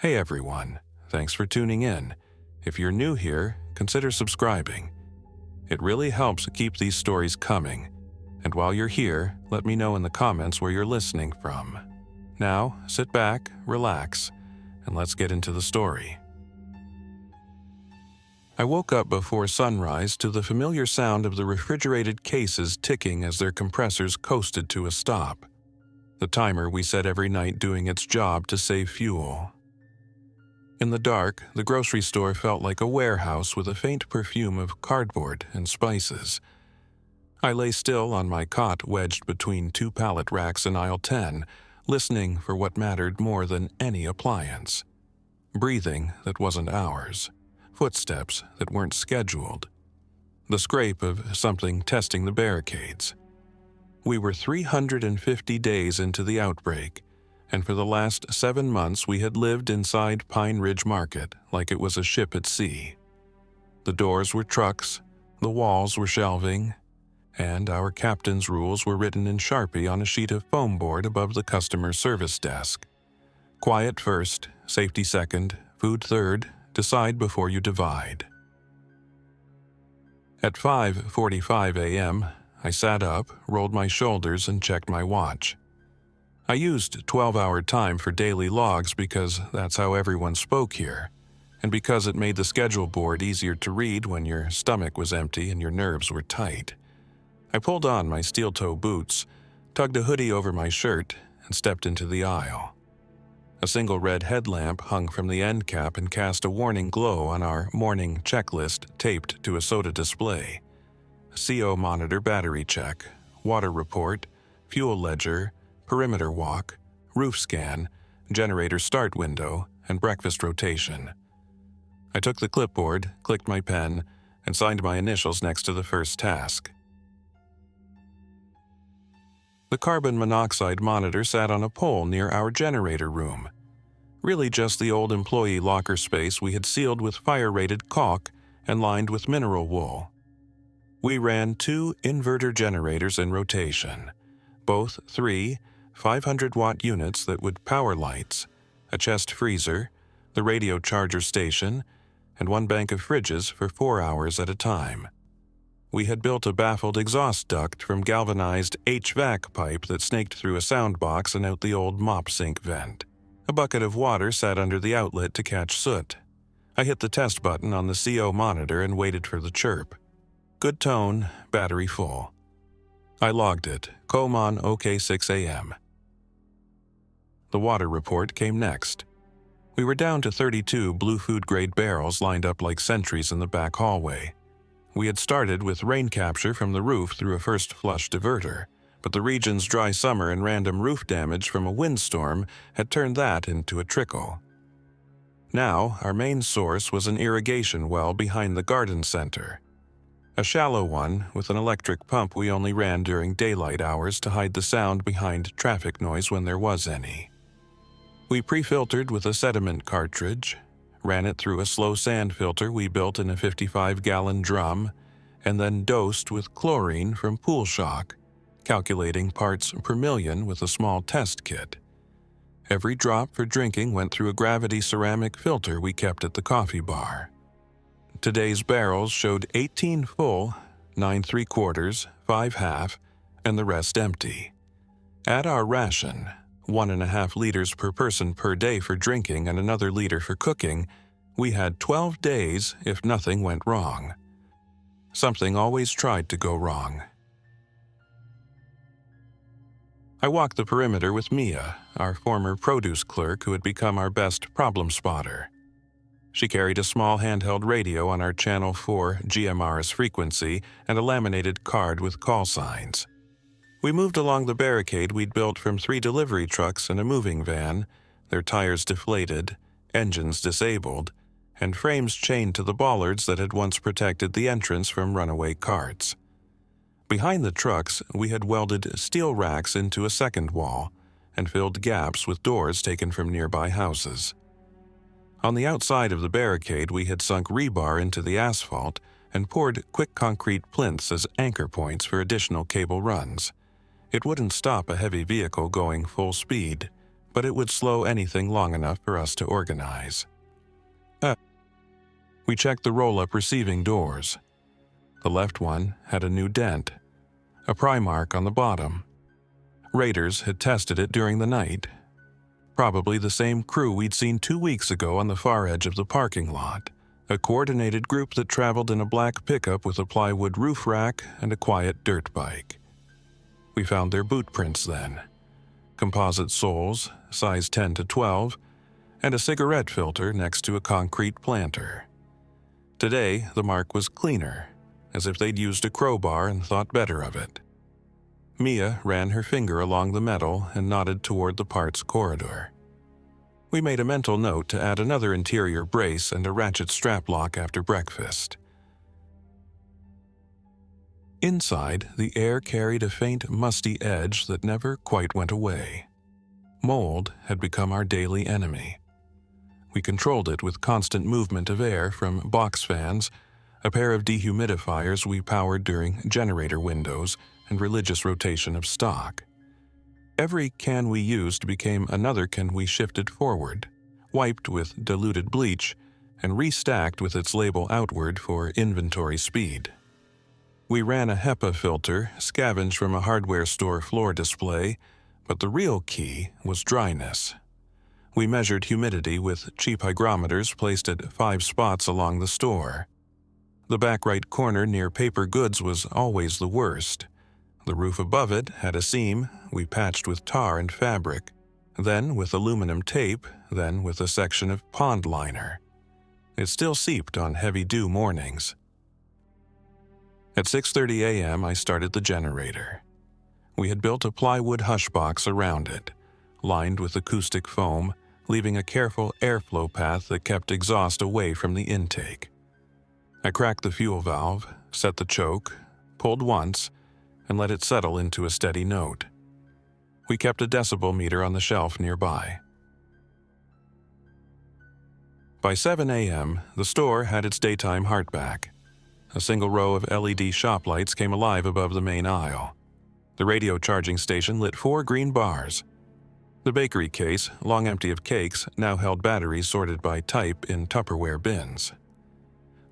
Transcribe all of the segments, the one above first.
Hey everyone, thanks for tuning in. If you're new here, consider subscribing. It really helps keep these stories coming. And while you're here, let me know in the comments where you're listening from. Now, sit back, relax, and let's get into the story. I woke up before sunrise to the familiar sound of the refrigerated cases ticking as their compressors coasted to a stop. The timer we set every night doing its job to save fuel. In the dark, the grocery store felt like a warehouse with a faint perfume of cardboard and spices. I lay still on my cot wedged between two pallet racks in aisle 10, listening for what mattered more than any appliance. Breathing that wasn't ours. Footsteps that weren't scheduled. The scrape of something testing the barricades. We were 350 days into the outbreak, and for the last 7 months we had lived inside Pine Ridge Market like it was a ship at sea. The doors were trucks, the walls were shelving, and our captain's rules were written in Sharpie on a sheet of foam board above the customer service desk. Quiet first, safety second, food third, decide before you divide. At 5:45 a.m., I sat up, rolled my shoulders, and checked my watch. I used 12-hour time for daily logs because that's how everyone spoke here, and because it made the schedule board easier to read when your stomach was empty and your nerves were tight. I pulled on my steel-toe boots, tugged a hoodie over my shirt, and stepped into the aisle. A single red headlamp hung from the end cap and cast a warning glow on our morning checklist taped to a soda display. CO monitor battery check, water report, fuel ledger, perimeter walk, roof scan, generator start window, and breakfast rotation. I took the clipboard, clicked my pen, and signed my initials next to the first task. The carbon monoxide monitor sat on a pole near our generator room. Really just the old employee locker space we had sealed with fire-rated caulk and lined with mineral wool. We ran 2 inverter generators in rotation, both 3 500-watt units that would power lights, a chest freezer, the radio charger station, and 1 bank of fridges for 4 hours at a time. We had built a baffled exhaust duct from galvanized HVAC pipe that snaked through a sound box and out the old mop sink vent. A bucket of water sat under the outlet to catch soot. I hit the test button on the CO monitor and waited for the chirp. Good tone, battery full. I logged it, Coman OK 6 a.m. The water report came next. We were down to 32 blue food-grade barrels lined up like sentries in the back hallway. We had started with rain capture from the roof through a first flush diverter, but the region's dry summer and random roof damage from a windstorm had turned that into a trickle. Now, our main source was an irrigation well behind the garden center. A shallow one with an electric pump we only ran during daylight hours to hide the sound behind traffic noise when there was any. We pre-filtered with a sediment cartridge, ran it through a slow sand filter we built in a 55-gallon drum, and then dosed with chlorine from Pool Shock, calculating parts per million with a small test kit. Every drop for drinking went through a gravity ceramic filter we kept at the coffee bar. Today's barrels showed 18 full, 9 3/4, 5 half, and the rest empty. At our ration, 1.5 liters per person per day for drinking and another liter for cooking, we had 12 days if nothing went wrong. Something always tried to go wrong. I walked the perimeter with Mia, our former produce clerk who had become our best problem spotter. She carried a small handheld radio on our Channel 4 GMRS frequency and a laminated card with call signs. We moved along the barricade we'd built from 3 delivery trucks and a moving van, their tires deflated, engines disabled, and frames chained to the bollards that had once protected the entrance from runaway carts. Behind the trucks, we had welded steel racks into a second wall and filled gaps with doors taken from nearby houses. On the outside of the barricade, we had sunk rebar into the asphalt and poured quick concrete plinths as anchor points for additional cable runs. It wouldn't stop a heavy vehicle going full speed, but it would slow anything long enough for us to organize. We checked the roll-up receiving doors. The left one had a new dent, a pry mark on the bottom. Raiders had tested it during the night. Probably the same crew we'd seen 2 weeks ago on the far edge of the parking lot, a coordinated group that traveled in a black pickup with a plywood roof rack and a quiet dirt bike. We found their boot prints then. Composite soles, size 10 to 12, and a cigarette filter next to a concrete planter. Today, the mark was cleaner, as if they'd used a crowbar and thought better of it. Mia ran her finger along the metal and nodded toward the parts corridor. We made a mental note to add another interior brace and a ratchet strap lock after breakfast. Inside, the air carried a faint, musty edge that never quite went away. Mold had become our daily enemy. We controlled it with constant movement of air from box fans, a pair of dehumidifiers we powered during generator windows, and religious rotation of stock. Every can we used became another can we shifted forward, wiped with diluted bleach, and restacked with its label outward for inventory speed. We ran a HEPA filter, scavenged from a hardware store floor display, but the real key was dryness. We measured humidity with cheap hygrometers placed at 5 spots along the store. The back right corner near paper goods was always the worst. The roof above it had a seam we patched with tar and fabric, then with aluminum tape, then with a section of pond liner. It still seeped on heavy dew mornings. At 6:30 a.m., I started the generator. We had built a plywood hush box around it, lined with acoustic foam, leaving a careful airflow path that kept exhaust away from the intake. I cracked the fuel valve, set the choke, pulled once, and let it settle into a steady note. We kept a decibel meter on the shelf nearby. By 7 a.m., the store had its daytime heart back. A single row of LED shop lights came alive above the main aisle. The radio charging station lit 4 green bars. The bakery case, long empty of cakes, now held batteries sorted by type in Tupperware bins.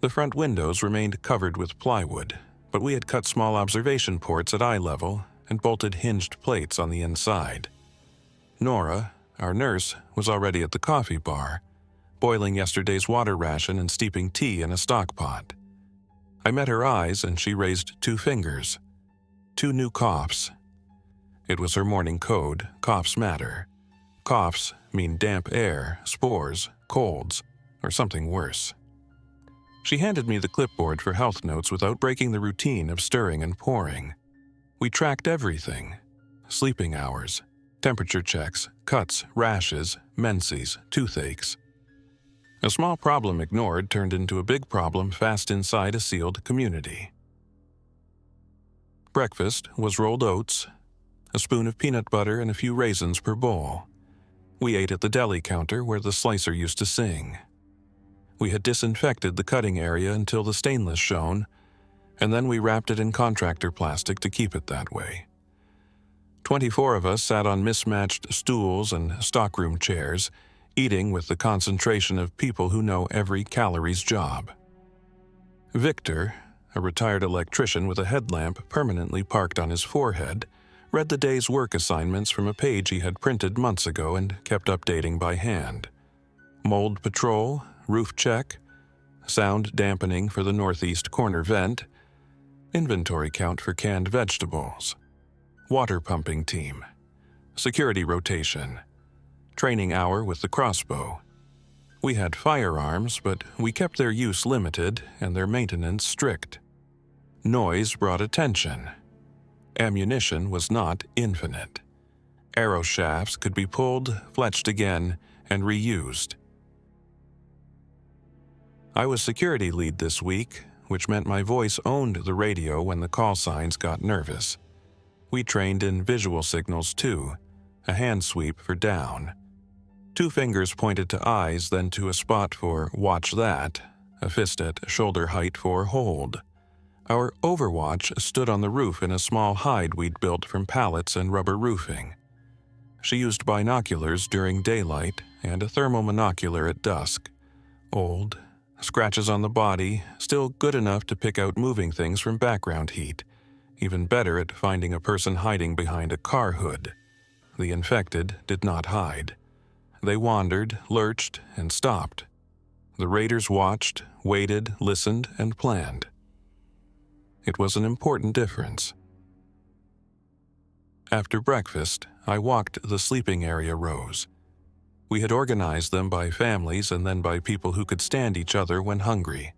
The front windows remained covered with plywood, but we had cut small observation ports at eye level and bolted hinged plates on the inside. Nora, our nurse, was already at the coffee bar, boiling yesterday's water ration and steeping tea in a stock pot. I met her eyes and she raised 2 fingers. 2 new coughs. It was her morning code, coughs matter. Coughs mean damp air, spores, colds, or something worse. She handed me the clipboard for health notes without breaking the routine of stirring and pouring. We tracked everything: sleeping hours, temperature checks, cuts, rashes, menses, toothaches. A small problem ignored turned into a big problem fast inside a sealed community. Breakfast was rolled oats, a spoon of peanut butter and a few raisins per bowl. We ate at the deli counter where the slicer used to sing. We had disinfected the cutting area until the stainless shone, and then we wrapped it in contractor plastic to keep it that way. 24 of us sat on mismatched stools and stockroom chairs, eating with the concentration of people who know every calorie's job. Victor, a retired electrician with a headlamp permanently parked on his forehead, read the day's work assignments from a page he had printed months ago and kept updating by hand. Mold patrol, roof check, sound dampening for the northeast corner vent, inventory count for canned vegetables, water pumping team, security rotation, training hour with the crossbow. We had firearms, but we kept their use limited and their maintenance strict. Noise brought attention. Ammunition was not infinite. Arrow shafts could be pulled, fletched again, and reused. I was security lead this week, which meant my voice owned the radio when the call signs got nervous. We trained in visual signals too, a hand sweep for down. 2 fingers pointed to eyes, then to a spot for watch that, a fist at shoulder height for hold. Our overwatch stood on the roof in a small hide we'd built from pallets and rubber roofing. She used binoculars during daylight and a thermomonocular at dusk. Old, scratches on the body, still good enough to pick out moving things from background heat, even better at finding a person hiding behind a car hood. The infected did not hide. They wandered, lurched, and stopped. The raiders watched, waited, listened, and planned. It was an important difference. After breakfast, I walked the sleeping area rows. We had organized them by families and then by people who could stand each other when hungry.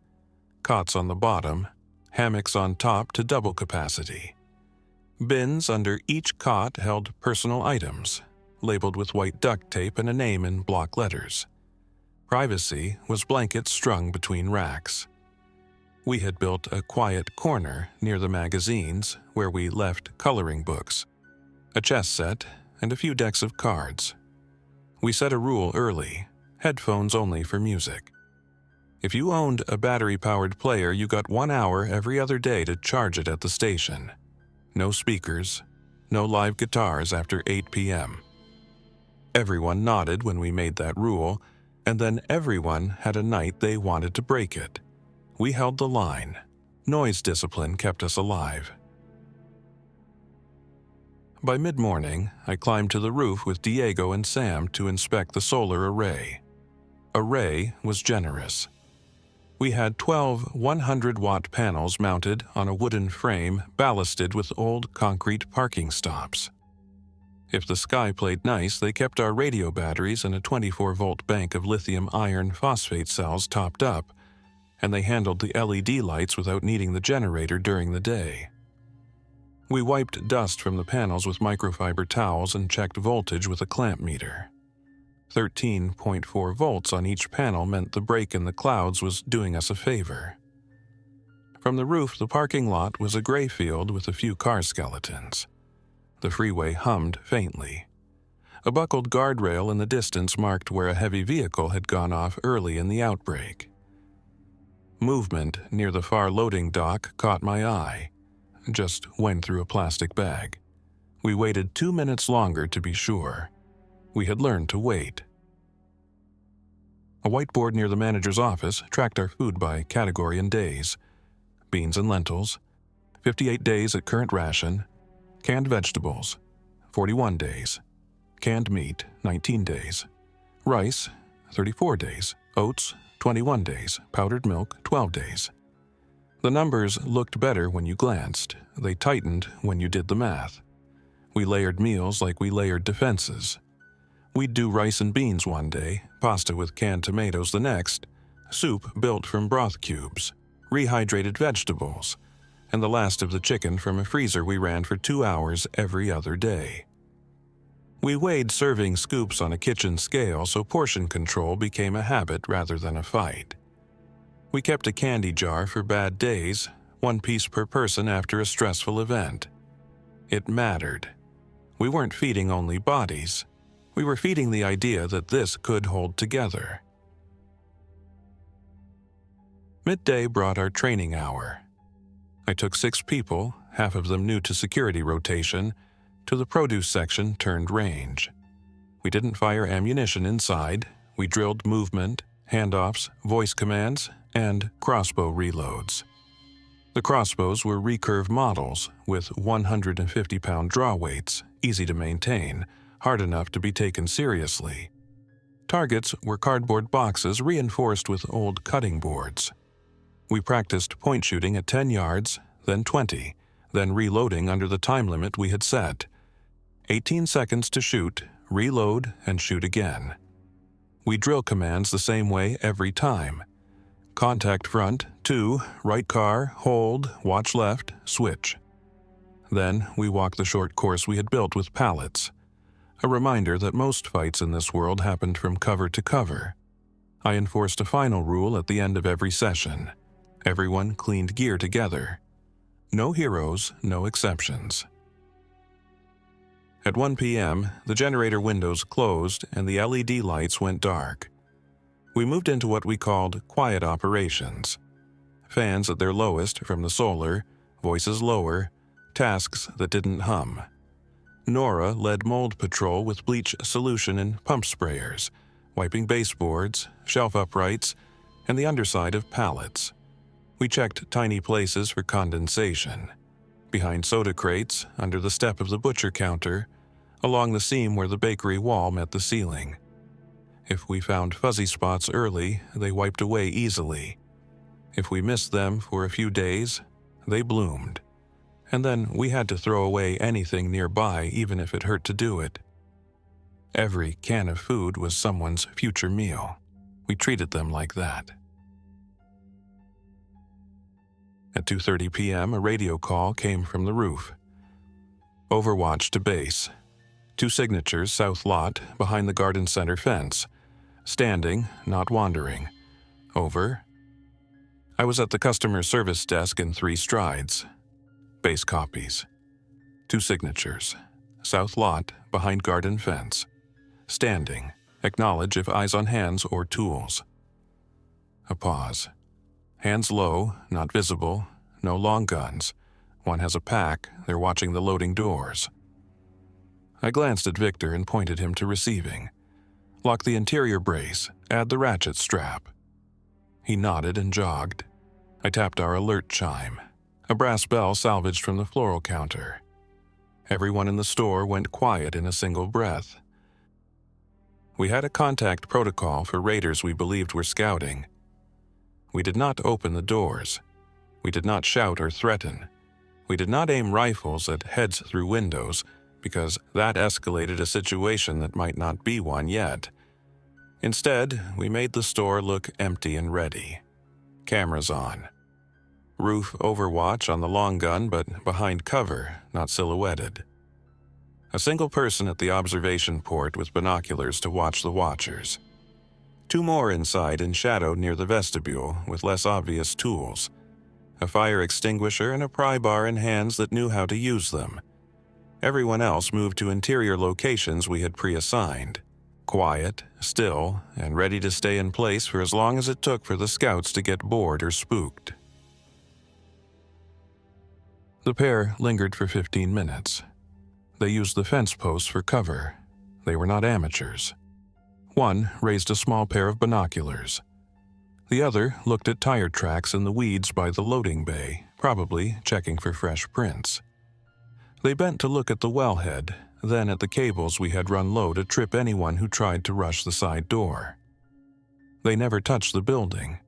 Cots on the bottom, hammocks on top to double capacity. Bins under each cot held personal items, labeled with white duct tape and a name in block letters. Privacy was blankets strung between racks. We had built a quiet corner near the magazines where we left coloring books, a chess set, and a few decks of cards. We set a rule early: headphones only for music. If you owned a battery-powered player, you got 1 hour every other day to charge it at the station. No speakers, no live guitars after 8 p.m. Everyone nodded when we made that rule, and then everyone had a night they wanted to break it. We held the line. Noise discipline kept us alive. By mid-morning, I climbed to the roof with Diego and Sam to inspect the solar array. Array was generous. We had 12 100-watt panels mounted on a wooden frame ballasted with old concrete parking stops. If the sky played nice, they kept our radio batteries and a 24-volt bank of lithium iron phosphate cells topped up, and they handled the LED lights without needing the generator during the day. We wiped dust from the panels with microfiber towels and checked voltage with a clamp meter. 13.4 volts on each panel meant the break in the clouds was doing us a favor. From the roof, the parking lot was a gray field with a few car skeletons. The freeway hummed faintly. A buckled guardrail in the distance marked where a heavy vehicle had gone off early in the outbreak. Movement near the far loading dock caught my eye. Just went through a plastic bag. We waited 2 minutes longer to be sure. We had learned to wait. A whiteboard near the manager's office tracked our food by category and days. Beans and lentils, 58 days at current ration. Canned vegetables, 41 days. Canned meat, 19 days. Rice, 34 days. Oats, 21 days. Powdered milk, 12 days. The numbers looked better when you glanced. They tightened when you did the math. We layered meals like we layered defenses. We'd do rice and beans one day, pasta with canned tomatoes the next, soup built from broth cubes, rehydrated vegetables, and the last of the chicken from a freezer we ran for 2 hours every other day. We weighed serving scoops on a kitchen scale so portion control became a habit rather than a fight. We kept a candy jar for bad days, 1 piece per person after a stressful event. It mattered. We weren't feeding only bodies. We were feeding the idea that this could hold together. Midday brought our training hour. I took 6 people, half of them new to security rotation, to the produce section turned range. We didn't fire ammunition inside. We drilled movement, handoffs, voice commands, and crossbow reloads. The crossbows were recurve models with 150-pound draw weights, easy to maintain, hard enough to be taken seriously. Targets were cardboard boxes reinforced with old cutting boards. We practiced point shooting at 10 yards, then 20, then reloading under the time limit we had set. 18 seconds to shoot, reload, and shoot again. We drill commands the same way every time. Contact front, 2, right car, hold, watch left, switch. Then we walked the short course we had built with pallets. A reminder that most fights in this world happened from cover to cover. I enforced a final rule at the end of every session. Everyone cleaned gear together. No heroes, no exceptions. At 1 p.m., the generator windows closed and the LED lights went dark. We moved into what we called quiet operations. Fans at their lowest from the solar, voices lower, tasks that didn't hum. Nora led mold patrol with bleach solution and pump sprayers, wiping baseboards, shelf uprights, and the underside of pallets. We checked tiny places for condensation. Behind soda crates, under the step of the butcher counter, along the seam where the bakery wall met the ceiling. If we found fuzzy spots early, they wiped away easily. If we missed them for a few days, they bloomed. And then we had to throw away anything nearby, even if it hurt to do it. Every can of food was someone's future meal. We treated them like that. At 2:30 p.m., a radio call came from the roof. Overwatch to base. 2 signatures south lot behind the garden center fence. Standing, not wandering. Over. I was at the customer service desk in 3 strides. Base copies. 2 signatures. South lot behind garden fence. Standing. Acknowledge if eyes on hands or tools. A pause. Hands low, not visible, no long guns. One has a pack, they're watching the loading doors. I glanced at Victor and pointed him to receiving. Lock the interior brace, add the ratchet strap. He nodded and jogged. I tapped our alert chime, a brass bell salvaged from the floral counter. Everyone in the store went quiet in a single breath. We had a contact protocol for raiders we believed were scouting. We did not open the doors. We did not shout or threaten. We did not aim rifles at heads through windows, because that escalated a situation that might not be one yet. Instead, we made the store look empty and ready. Cameras on. Roof overwatch on the long gun, but behind cover, not silhouetted. A single person at the observation port with binoculars to watch the watchers. 2 more inside in shadow near the vestibule with less obvious tools. A fire extinguisher and a pry bar in hands that knew how to use them. Everyone else moved to interior locations we had pre-assigned. Quiet, still, and ready to stay in place for as long as it took for the scouts to get bored or spooked. The pair lingered for 15 minutes. They used the fence posts for cover. They were not amateurs. One raised a small pair of binoculars. The other looked at tire tracks in the weeds by the loading bay, probably checking for fresh prints. They bent to look at the wellhead, then at the cables we had run low to trip anyone who tried to rush the side door. They never touched the building.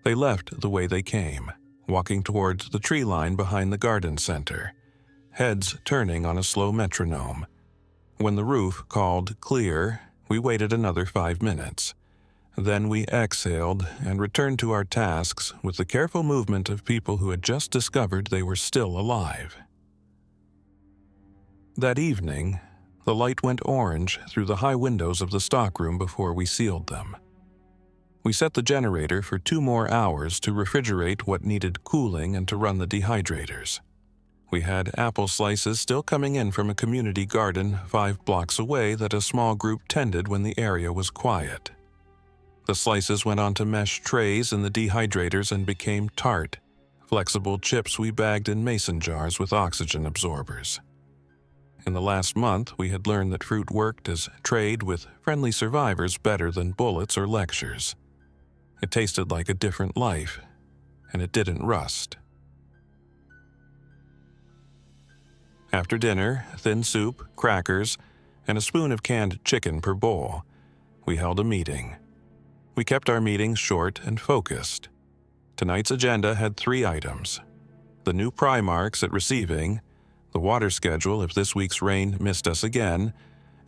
They left the way they came, walking towards the tree line behind the garden center, heads turning on a slow metronome. When the roof called clear, we waited another 5 minutes. Then we exhaled and returned to our tasks with the careful movement of people who had just discovered they were still alive. That evening, the light went orange through the high windows of the stockroom before we sealed them. We set the generator for 2 more hours to refrigerate what needed cooling and to run the dehydrators. We had apple slices still coming in from a community garden 5 blocks away that a small group tended when the area was quiet. The slices went onto mesh trays in the dehydrators and became tart, flexible chips we bagged in mason jars with oxygen absorbers. In the last month, we had learned that fruit worked as trade with friendly survivors better than bullets or lectures. It tasted like a different life, and it didn't rust. After dinner, thin soup, crackers, and a spoon of canned chicken per bowl, we held a meeting. We kept our meetings short and focused. Tonight's agenda had 3 items: the new pry marks at receiving, the water schedule if this week's rain missed us again,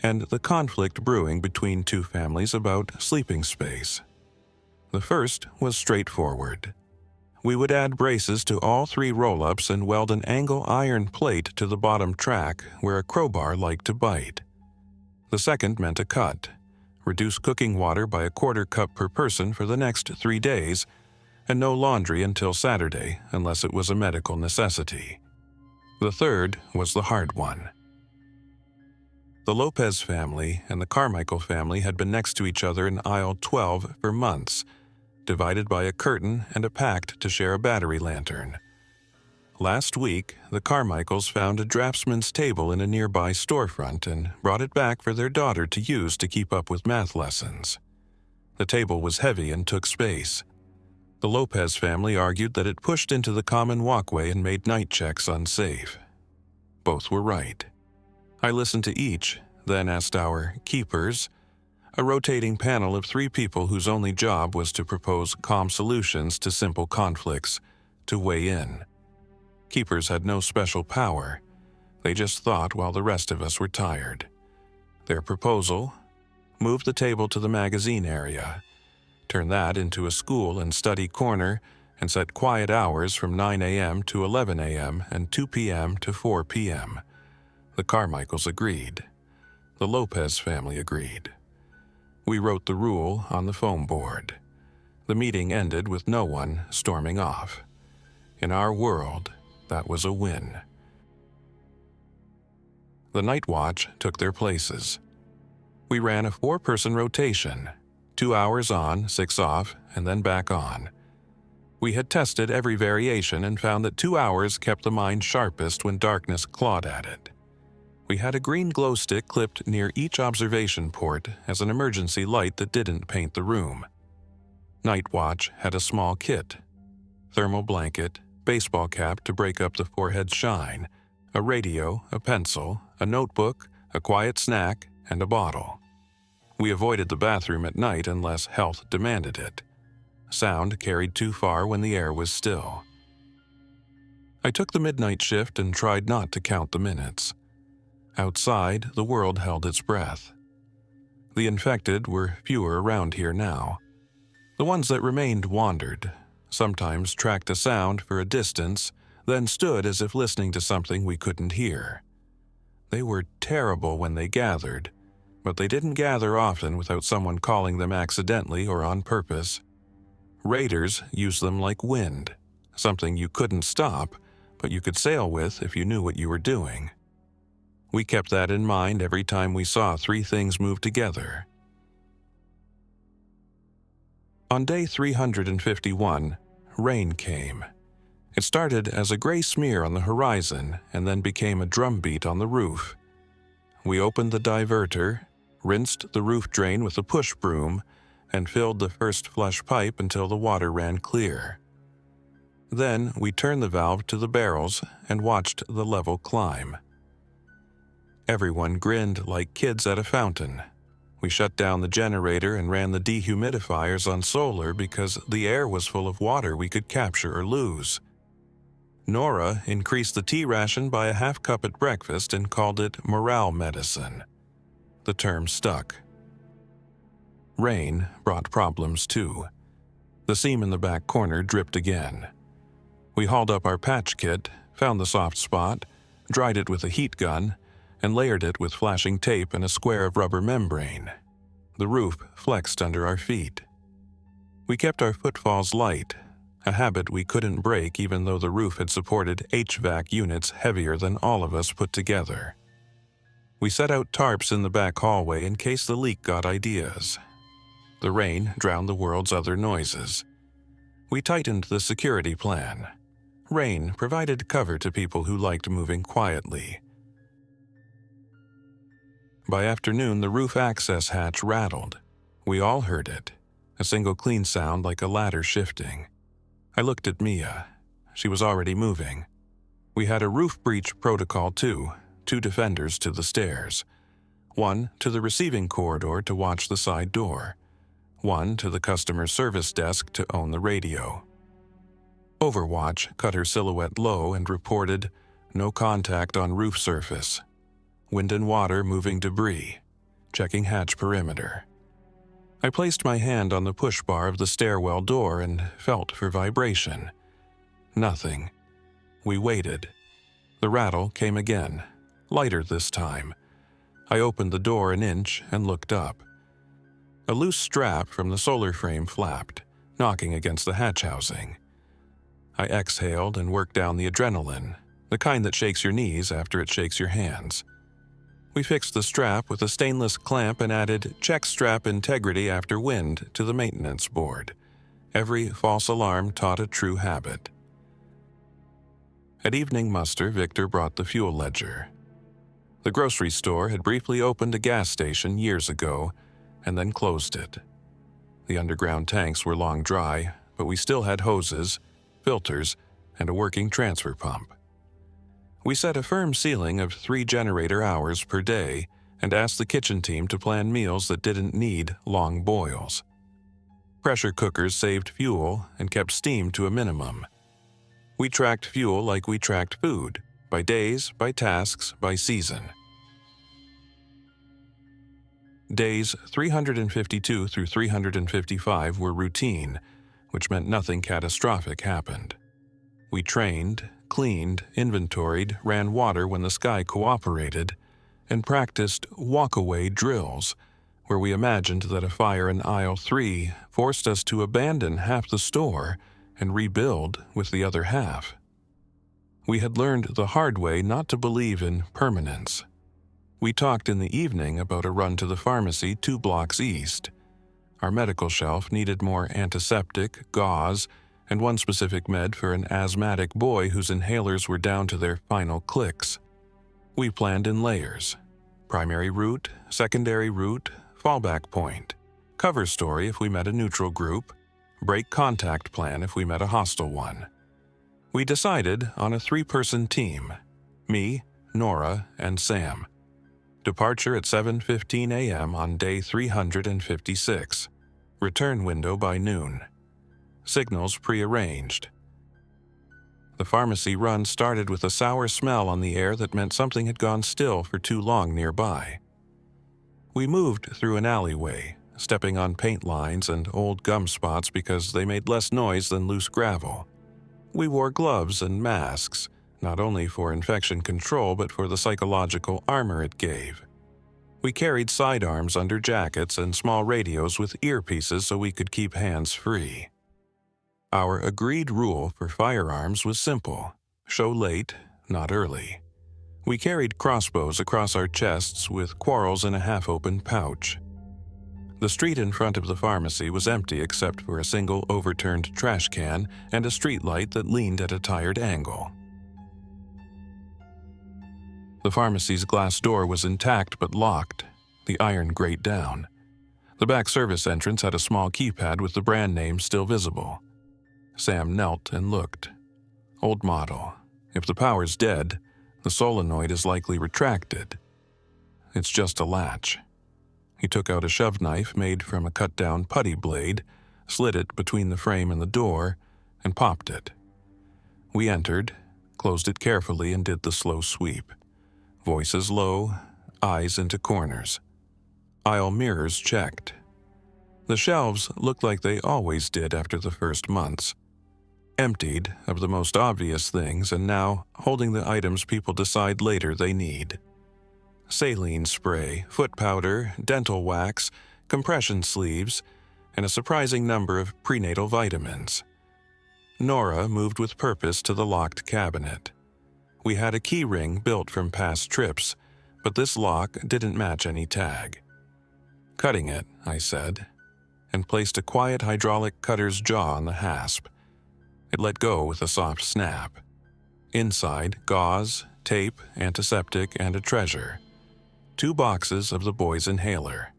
and the conflict brewing between 2 families about sleeping space. The first was straightforward. We would add braces to all 3 roll-ups and weld an angle iron plate to the bottom track where a crowbar liked to bite. The second meant a cut. Reduce cooking water by a 1/4 cup per person for the next 3 days, and no laundry until Saturday unless it was a medical necessity. The third was the hard one. The Lopez family and the Carmichael family had been next to each other in aisle 12 for months, divided by a curtain and a pact to share a battery lantern. Last week, the Carmichaels found a draftsman's table in a nearby storefront and brought it back for their daughter to use to keep up with math lessons. The table was heavy and took space. The Lopez family argued that it pushed into the common walkway and made night checks unsafe. Both were right. I listened to each, then asked our keepers, a rotating panel of 3 people whose only job was to propose calm solutions to simple conflicts, to weigh in. Keepers had no special power. They just thought while the rest of us were tired. Their proposal? Move the table to the magazine area. Turn that into a school and study corner and set quiet hours from 9 a.m. to 11 a.m. and 2 p.m. to 4 p.m. The Carmichaels agreed. The Lopez family agreed. We wrote the rule on the foam board. The meeting ended with no one storming off. In our world, that was a win. The night watch took their places. We ran a 4-person rotation, 2 hours on, 6 off, and then back on. We had tested every variation and found that 2 hours kept the mind sharpest when darkness clawed at it. We had a green glow stick clipped near each observation port as an emergency light that didn't paint the room. Night watch had a small kit: thermal blanket, baseball cap to break up the forehead shine, a radio, a pencil, a notebook, a quiet snack, and a bottle. We avoided the bathroom at night unless health demanded it. Sound carried too far when the air was still. I took the midnight shift and tried not to count the minutes. Outside, the world held its breath. The infected were fewer around here now. The ones that remained wandered, sometimes tracked a sound for a distance, then stood as if listening to something we couldn't hear. They were terrible when they gathered, but they didn't gather often without someone calling them accidentally or on purpose. Raiders used them like wind, something you couldn't stop, but you could sail with if you knew what you were doing. We kept that in mind every time we saw 3 things move together. On day 351, rain came. It started as a gray smear on the horizon and then became a drumbeat on the roof. We opened the diverter, rinsed the roof drain with a push broom, and filled the first flush pipe until the water ran clear. Then we turned the valve to the barrels and watched the level climb. Everyone grinned like kids at a fountain. We shut down the generator and ran the dehumidifiers on solar because the air was full of water we could capture or lose. Nora increased the tea ration by a half cup at breakfast and called it morale medicine. The term stuck. Rain brought problems too. The seam in the back corner dripped again. We hauled up our patch kit, found the soft spot, dried it with a heat gun, and layered it with flashing tape and a square of rubber membrane. The roof flexed under our feet. We kept our footfalls light, a habit we couldn't break even though the roof had supported HVAC units heavier than all of us put together. We set out tarps in the back hallway in case the leak got ideas. The rain drowned the world's other noises. We tightened the security plan. Rain provided cover to people who liked moving quietly. By afternoon, the roof access hatch rattled. We all heard it, a single clean sound like a ladder shifting. I looked at Mia. She was already moving. We had a roof breach protocol too, 2 defenders to the stairs. 1 to the receiving corridor to watch the side door. 1 to the customer service desk to own the radio. Overwatch cut her silhouette low and reported, "No contact on roof surface. Wind and water moving debris. Checking hatch perimeter." I placed my hand on the push bar of the stairwell door and felt for vibration. Nothing. We waited. The rattle came again, lighter this time. I opened the door an inch and looked up. A loose strap from the solar frame flapped, knocking against the hatch housing. I exhaled and worked down the adrenaline, the kind that shakes your knees after it shakes your hands. We fixed the strap with a stainless clamp and added "check strap integrity after wind" to the maintenance board. Every false alarm taught a true habit. At evening muster, Victor brought the fuel ledger. The grocery store had briefly opened a gas station years ago and then closed it. The underground tanks were long dry, but we still had hoses, filters, and a working transfer pump. We set a firm ceiling of 3 generator hours per day and asked the kitchen team to plan meals that didn't need long boils. Pressure cookers saved fuel and kept steam to a minimum. We tracked fuel like we tracked food, by days, by tasks, by season. Days 352 through 355 were routine, which meant nothing catastrophic happened. We trained, cleaned, inventoried, ran water when the sky cooperated, and practiced walk-away drills, where we imagined that a fire in aisle 3 forced us to abandon half the store and rebuild with the other half. We had learned the hard way not to believe in permanence. We talked in the evening about a run to the pharmacy 2 blocks east. Our medical shelf needed more antiseptic, gauze, and one specific med for an asthmatic boy whose inhalers were down to their final clicks. We planned in layers: primary route, secondary route, fallback point, cover story if we met a neutral group, break contact plan if we met a hostile one. We decided on a 3-person team: me, Nora, and Sam. Departure at 7:15 a.m. on day 356. Return window by noon. Signals prearranged. The pharmacy run started with a sour smell on the air that meant something had gone still for too long nearby. We moved through an alleyway, stepping on paint lines and old gum spots because they made less noise than loose gravel. We wore gloves and masks, not only for infection control but for the psychological armor it gave. We carried sidearms under jackets and small radios with earpieces so we could keep hands free. Our agreed rule for firearms was simple: show late, not early. We carried crossbows across our chests with quarrels in a half-open pouch. The street in front of the pharmacy was empty except for a single overturned trash can and a streetlight that leaned at a tired angle. The pharmacy's glass door was intact but locked, the iron grate down. The back service entrance had a small keypad with the brand name still visible. Sam knelt and looked. Old model. If the power's dead, the solenoid is likely retracted. It's just a latch. He took out a shove knife made from a cut-down putty blade, slid it between the frame and the door, and popped it. We entered, closed it carefully, and did the slow sweep. Voices low, eyes into corners. Aisle mirrors checked. The shelves looked like they always did after the first months. Emptied of the most obvious things and now holding the items people decide later they need. Saline spray, foot powder, dental wax, compression sleeves, and a surprising number of prenatal vitamins. Nora moved with purpose to the locked cabinet. We had a key ring built from past trips, but this lock didn't match any tag. Cutting it, I said, and placed a quiet hydraulic cutter's jaw on the hasp. It let go with a soft snap. Inside, gauze, tape, antiseptic, and a treasure. 2 boxes of the boy's inhaler.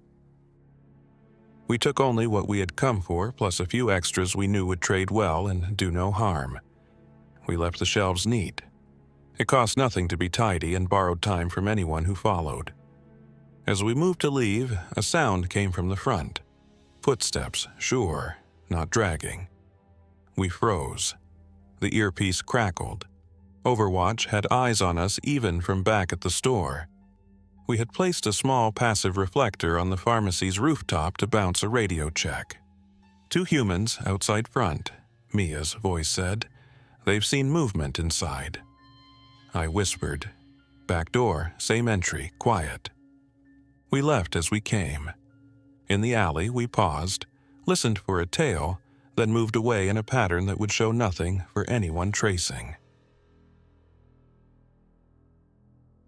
We took only what we had come for, plus a few extras we knew would trade well and do no harm. We left the shelves neat. It cost nothing to be tidy and borrowed time from anyone who followed. As we moved to leave, a sound came from the front. Footsteps, sure, not dragging. We froze. The earpiece crackled. Overwatch had eyes on us even from back at the store. We had placed a small passive reflector on the pharmacy's rooftop to bounce a radio check. 2 humans outside front, Mia's voice said. They've seen movement inside. I whispered. Back door, same entry, quiet. We left as we came. In the alley, we paused, listened for a tail, then moved away in a pattern that would show nothing for anyone tracing.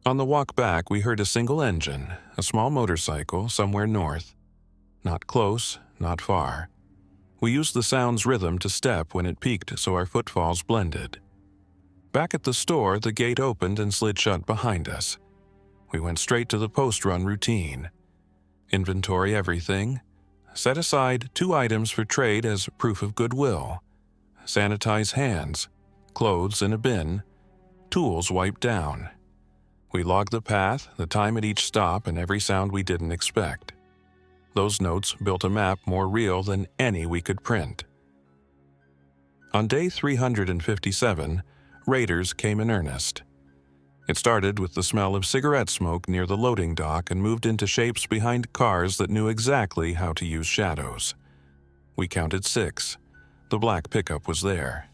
On the walk back, we heard a single engine, a small motorcycle somewhere north. Not close, not far. We used the sound's rhythm to step when it peaked so our footfalls blended. Back at the store, the gate opened and slid shut behind us. We went straight to the post-run routine. Inventory everything. Set aside 2 items for trade as proof of goodwill. Sanitize hands. Clothes in a bin. Tools wiped down. We logged the path, the time at each stop, and every sound we didn't expect. Those notes built a map more real than any we could print. On day 357, raiders came in earnest. It started with the smell of cigarette smoke near the loading dock and moved into shapes behind cars that knew exactly how to use shadows. We counted 6. The black pickup was there.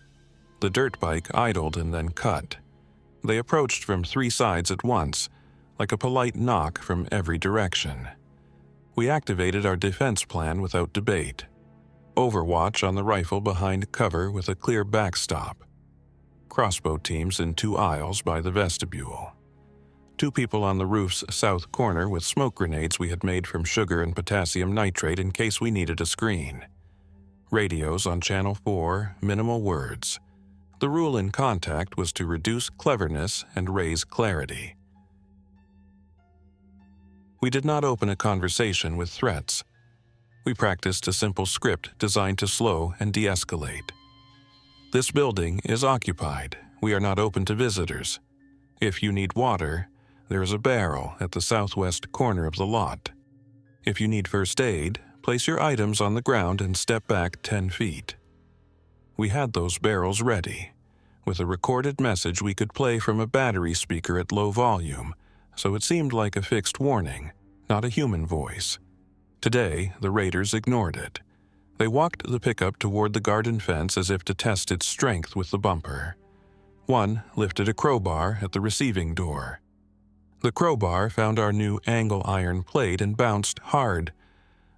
The dirt bike idled and then cut. They approached from 3 sides at once, like a polite knock from every direction. We activated our defense plan without debate. Overwatch on the rifle behind cover with a clear backstop. Crossbow teams in 2 aisles by the vestibule. 2 people on the roof's south corner with smoke grenades we had made from sugar and potassium nitrate in case we needed a screen. Radios on channel 4, minimal words. The rule in contact was to reduce cleverness and raise clarity. We did not open a conversation with threats. We practiced a simple script designed to slow and de-escalate. This building is occupied. We are not open to visitors. If you need water, there is a barrel at the southwest corner of the lot. If you need first aid, place your items on the ground and step back 10 feet. We had those barrels ready, with a recorded message we could play from a battery speaker at low volume, so it seemed like a fixed warning, not a human voice. Today, the raiders ignored it. They walked the pickup toward the garden fence as if to test its strength with the bumper. One lifted a crowbar at the receiving door. The crowbar found our new angle iron plate and bounced hard.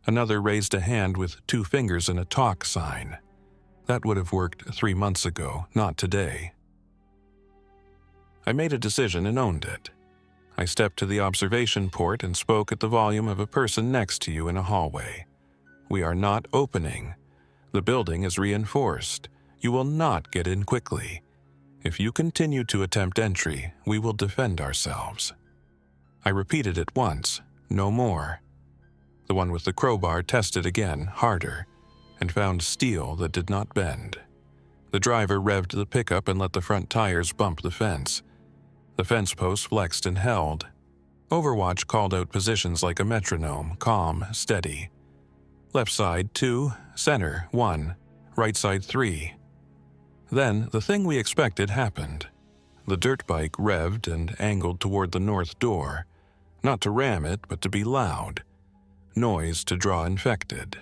Another raised a hand with 2 fingers in a talk sign. That would have worked 3 months ago, not today. I made a decision and owned it. I stepped to the observation port and spoke at the volume of a person next to you in a hallway. We are not opening. The building is reinforced. You will not get in quickly. If you continue to attempt entry, we will defend ourselves. I repeated it once, no more. The one with the crowbar tested again, harder, and found steel that did not bend. The driver revved the pickup and let the front tires bump the fence. The fence post flexed and held. Overwatch called out positions like a metronome, calm, steady. Left side 2, center 1, right side 3. Then the thing we expected happened. The dirt bike revved and angled toward the north door, not to ram it, but to be loud. Noise to draw infected.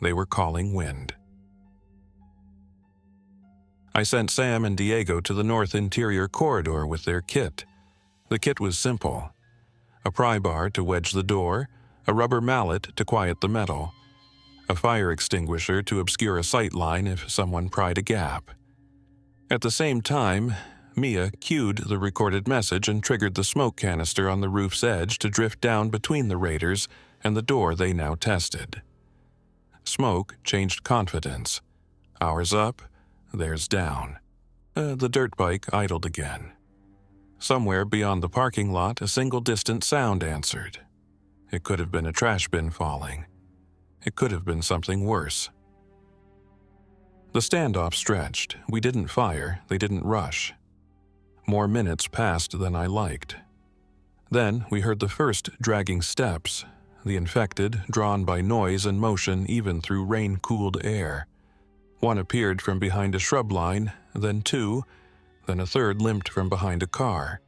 They were calling wind. I sent Sam and Diego to the north interior corridor with their kit. The kit was simple. A pry bar to wedge the door, a rubber mallet to quiet the metal, a fire extinguisher to obscure a sight line if someone pried a gap. At the same time, Mia cued the recorded message and triggered the smoke canister on the roof's edge to drift down between the raiders and the door they now tested. Smoke changed confidence. Ours up, theirs down. The dirt bike idled again. Somewhere beyond the parking lot, a single distant sound answered. It could have been a trash bin falling. It could have been something worse. The standoff stretched. We didn't fire, they didn't rush. More minutes passed than I liked. Then we heard the first dragging steps, the infected, drawn by noise and motion even through rain-cooled air. One appeared from behind a shrub line, then 2, then a third limped from behind a car.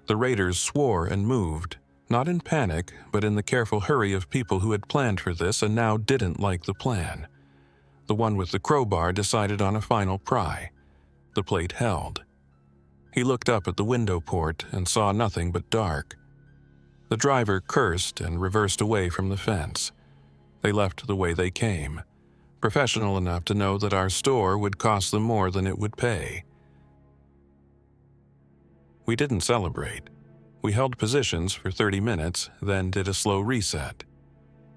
The raiders swore and moved, not in panic, but in the careful hurry of people who had planned for this and now didn't like the plan. The one with the crowbar decided on a final pry. The plate held. He looked up at the window port and saw nothing but dark. The driver cursed and reversed away from the fence. They left the way they came, professional enough to know that our store would cost them more than it would pay. We didn't celebrate. We held positions for 30 minutes, then did a slow reset.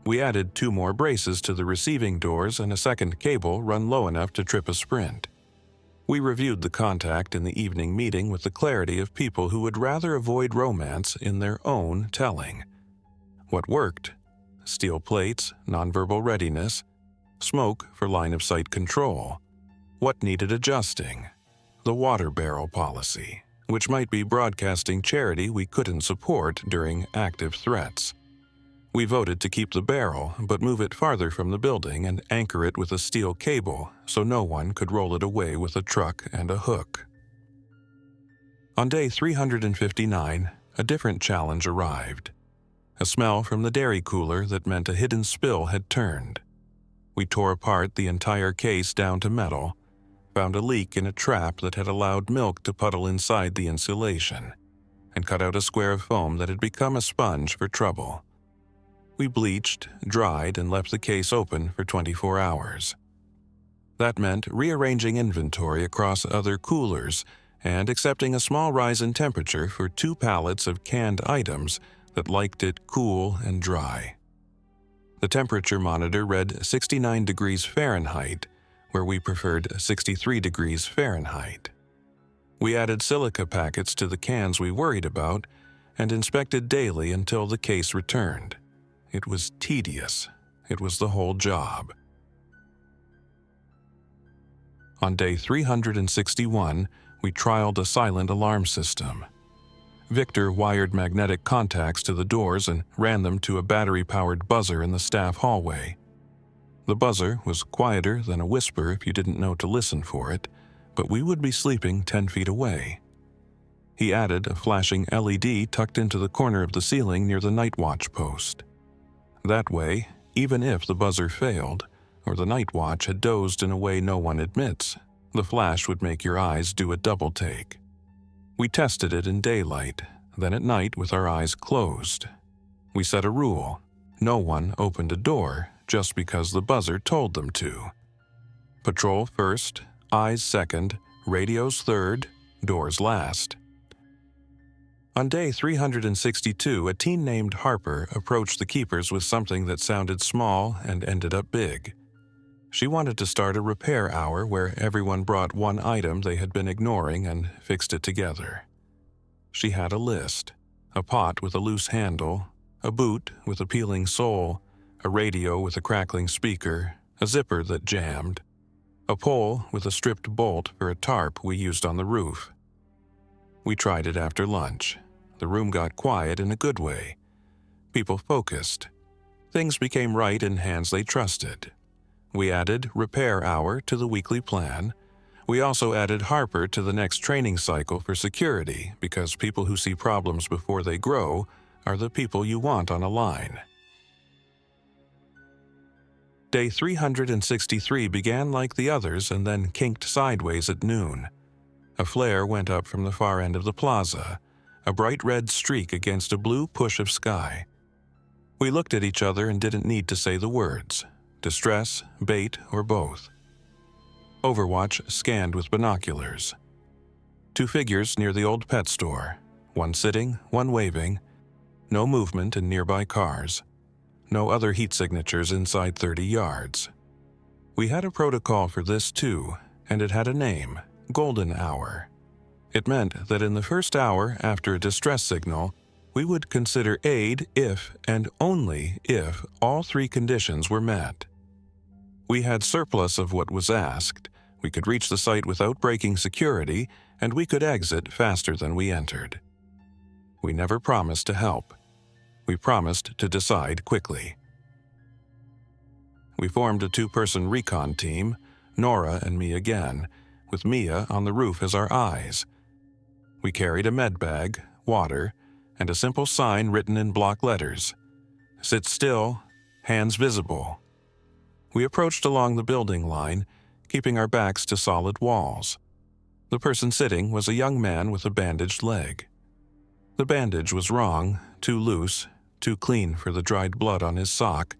We added 2 more braces to the receiving doors and a second cable run low enough to trip a sprint. We reviewed the contact in the evening meeting with the clarity of people who would rather avoid romance in their own telling. What worked? Steel plates, nonverbal readiness, smoke for line-of-sight control. What needed adjusting? The water barrel policy, which might be broadcasting charity we couldn't support during active threats. We voted to keep the barrel, but move it farther from the building and anchor it with a steel cable so no one could roll it away with a truck and a hook. On day 359, a different challenge arrived. A smell from the dairy cooler that meant a hidden spill had turned. We tore apart the entire case down to metal, found a leak in a trap that had allowed milk to puddle inside the insulation, and cut out a square of foam that had become a sponge for trouble. We bleached, dried, and left the case open for 24 hours. That meant rearranging inventory across other coolers and accepting a small rise in temperature for 2 pallets of canned items that liked it cool and dry. The temperature monitor read 69 degrees Fahrenheit, where we preferred 63 degrees Fahrenheit. We added silica packets to the cans we worried about and inspected daily until the case returned. It was tedious. It was the whole job. On day 361, we trialed a silent alarm system. Victor wired magnetic contacts to the doors and ran them to a battery-powered buzzer in the staff hallway. The buzzer was quieter than a whisper if you didn't know to listen for it, but we would be sleeping 10 feet away. He added a flashing LED tucked into the corner of the ceiling near the night watch post. That way, even if the buzzer failed, or the night watch had dozed in a way no one admits, the flash would make your eyes do a double take. We tested it in daylight, then at night with our eyes closed. We set a rule: no one opened a door just because the buzzer told them to. Patrol first, eyes second, radios third, doors last. On day 362, a teen named Harper approached the keepers with something that sounded small and ended up big. She wanted to start a repair hour where everyone brought one item they had been ignoring and fixed it together. She had a list: a pot with a loose handle, a boot with a peeling sole, a radio with a crackling speaker, a zipper that jammed, a pole with a stripped bolt for a tarp we used on the roof. We tried it after lunch. The room got quiet in a good way. People focused. Things became right in hands they trusted. We added repair hour to the weekly plan. We also added Harper to the next training cycle for security because people who see problems before they grow are the people you want on a line. Day 363 began like the others and then kinked sideways at noon. A flare went up from the far end of the plaza, a bright red streak against a blue push of sky. We looked at each other and didn't need to say the words: distress, bait, or both. Overwatch scanned with binoculars. 2 figures near the old pet store, one sitting, one waving. No movement in nearby cars. No other heat signatures inside 30 yards. We had a protocol for this too, and it had a name: Golden Hour. It meant that in the first hour after a distress signal, we would consider aid if and only if all 3 conditions were met. We had surplus of what was asked, we could reach the site without breaking security, and we could exit faster than we entered. We never promised to help. We promised to decide quickly. We formed a 2-person recon team, Nora and me again, with Mia on the roof as our eyes. We carried a med bag, water, and a simple sign written in block letters: "Sit still, hands visible." We approached along the building line, keeping our backs to solid walls. The person sitting was a young man with a bandaged leg. The bandage was wrong, too loose, too clean for the dried blood on his sock,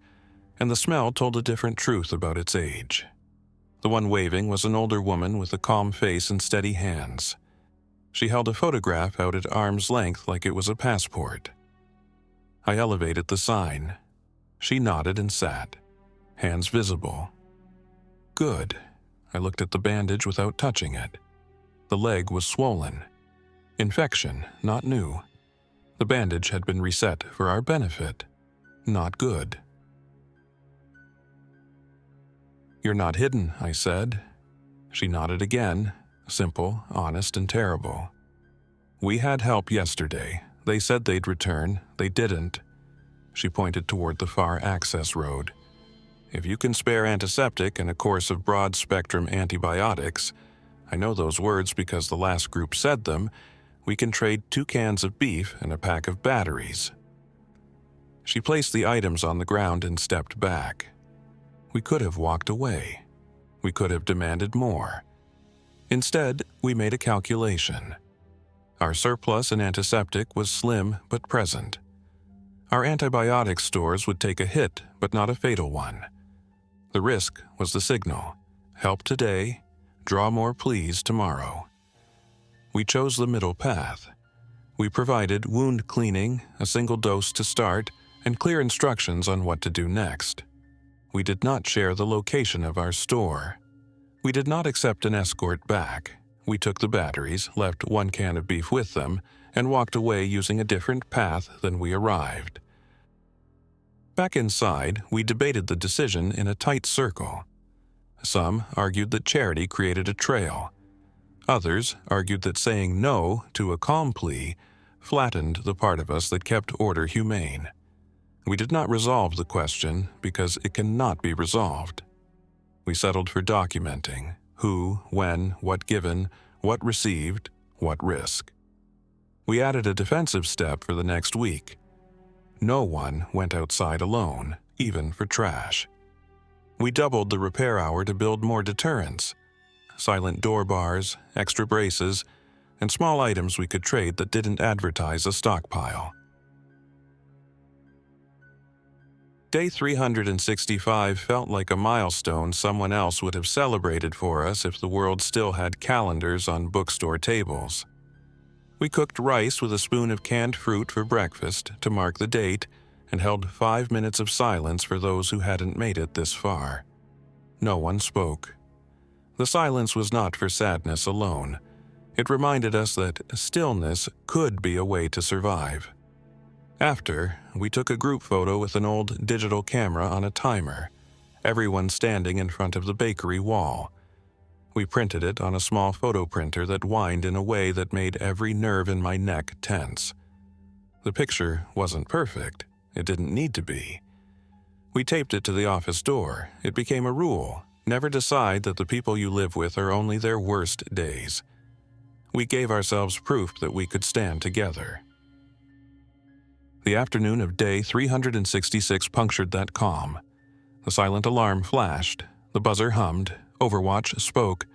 and the smell told a different truth about its age. The one waving was an older woman with a calm face and steady hands. She held a photograph out at arm's length like it was a passport. I elevated the sign. She nodded and sat, hands visible. Good. I looked at the bandage without touching it. The leg was swollen. Infection, not new. The bandage had been reset for our benefit. Not good. "You're not hidden," I said. She nodded again, simple, honest, and terrible. "We had help yesterday. They said they'd return. They didn't." She pointed toward the far access road. "If you can spare antiseptic and a course of broad-spectrum antibiotics, I know those words because the last group said them, we can trade 2 cans of beef and a pack of batteries." She placed the items on the ground and stepped back. We could have walked away. We could have demanded more. Instead, we made a calculation. Our surplus in antiseptic was slim but present. Our antibiotic stores would take a hit, but not a fatal one. The risk was the signal. Help today, draw more pleas tomorrow. We chose the middle path. We provided wound cleaning, a single dose to start, and clear instructions on what to do next. We did not share the location of our store. We did not accept an escort back. We took the batteries, left 1 can of beef with them, and walked away using a different path than we arrived. Back inside, we debated the decision in a tight circle. Some argued that charity created a trail. Others argued that saying no to a calm plea flattened the part of us that kept order humane. We did not resolve the question because it cannot be resolved. We settled for documenting who, when, what given, what received, what risk. We added a defensive step for the next week. No one went outside alone, even for trash. We doubled the repair hour to build more deterrence. Silent door bars, extra braces, and small items we could trade that didn't advertise a stockpile. Day 365 felt like a milestone someone else would have celebrated for us if the world still had calendars on bookstore tables. We cooked rice with a spoon of canned fruit for breakfast to mark the date and held 5 minutes of silence for those who hadn't made it this far. No one spoke. The silence was not for sadness alone. It reminded us that stillness could be a way to survive. After, we took a group photo with an old digital camera on a timer, everyone standing in front of the bakery wall. We printed it on a small photo printer that whined in a way that made every nerve in my neck tense. The picture wasn't perfect. It didn't need to be. We taped it to the office door. It became a rule. Never decide that the people you live with are only their worst days. We gave ourselves proof that we could stand together. The afternoon of day 366 punctured that calm. The silent alarm flashed. The buzzer hummed. Overwatch spoke.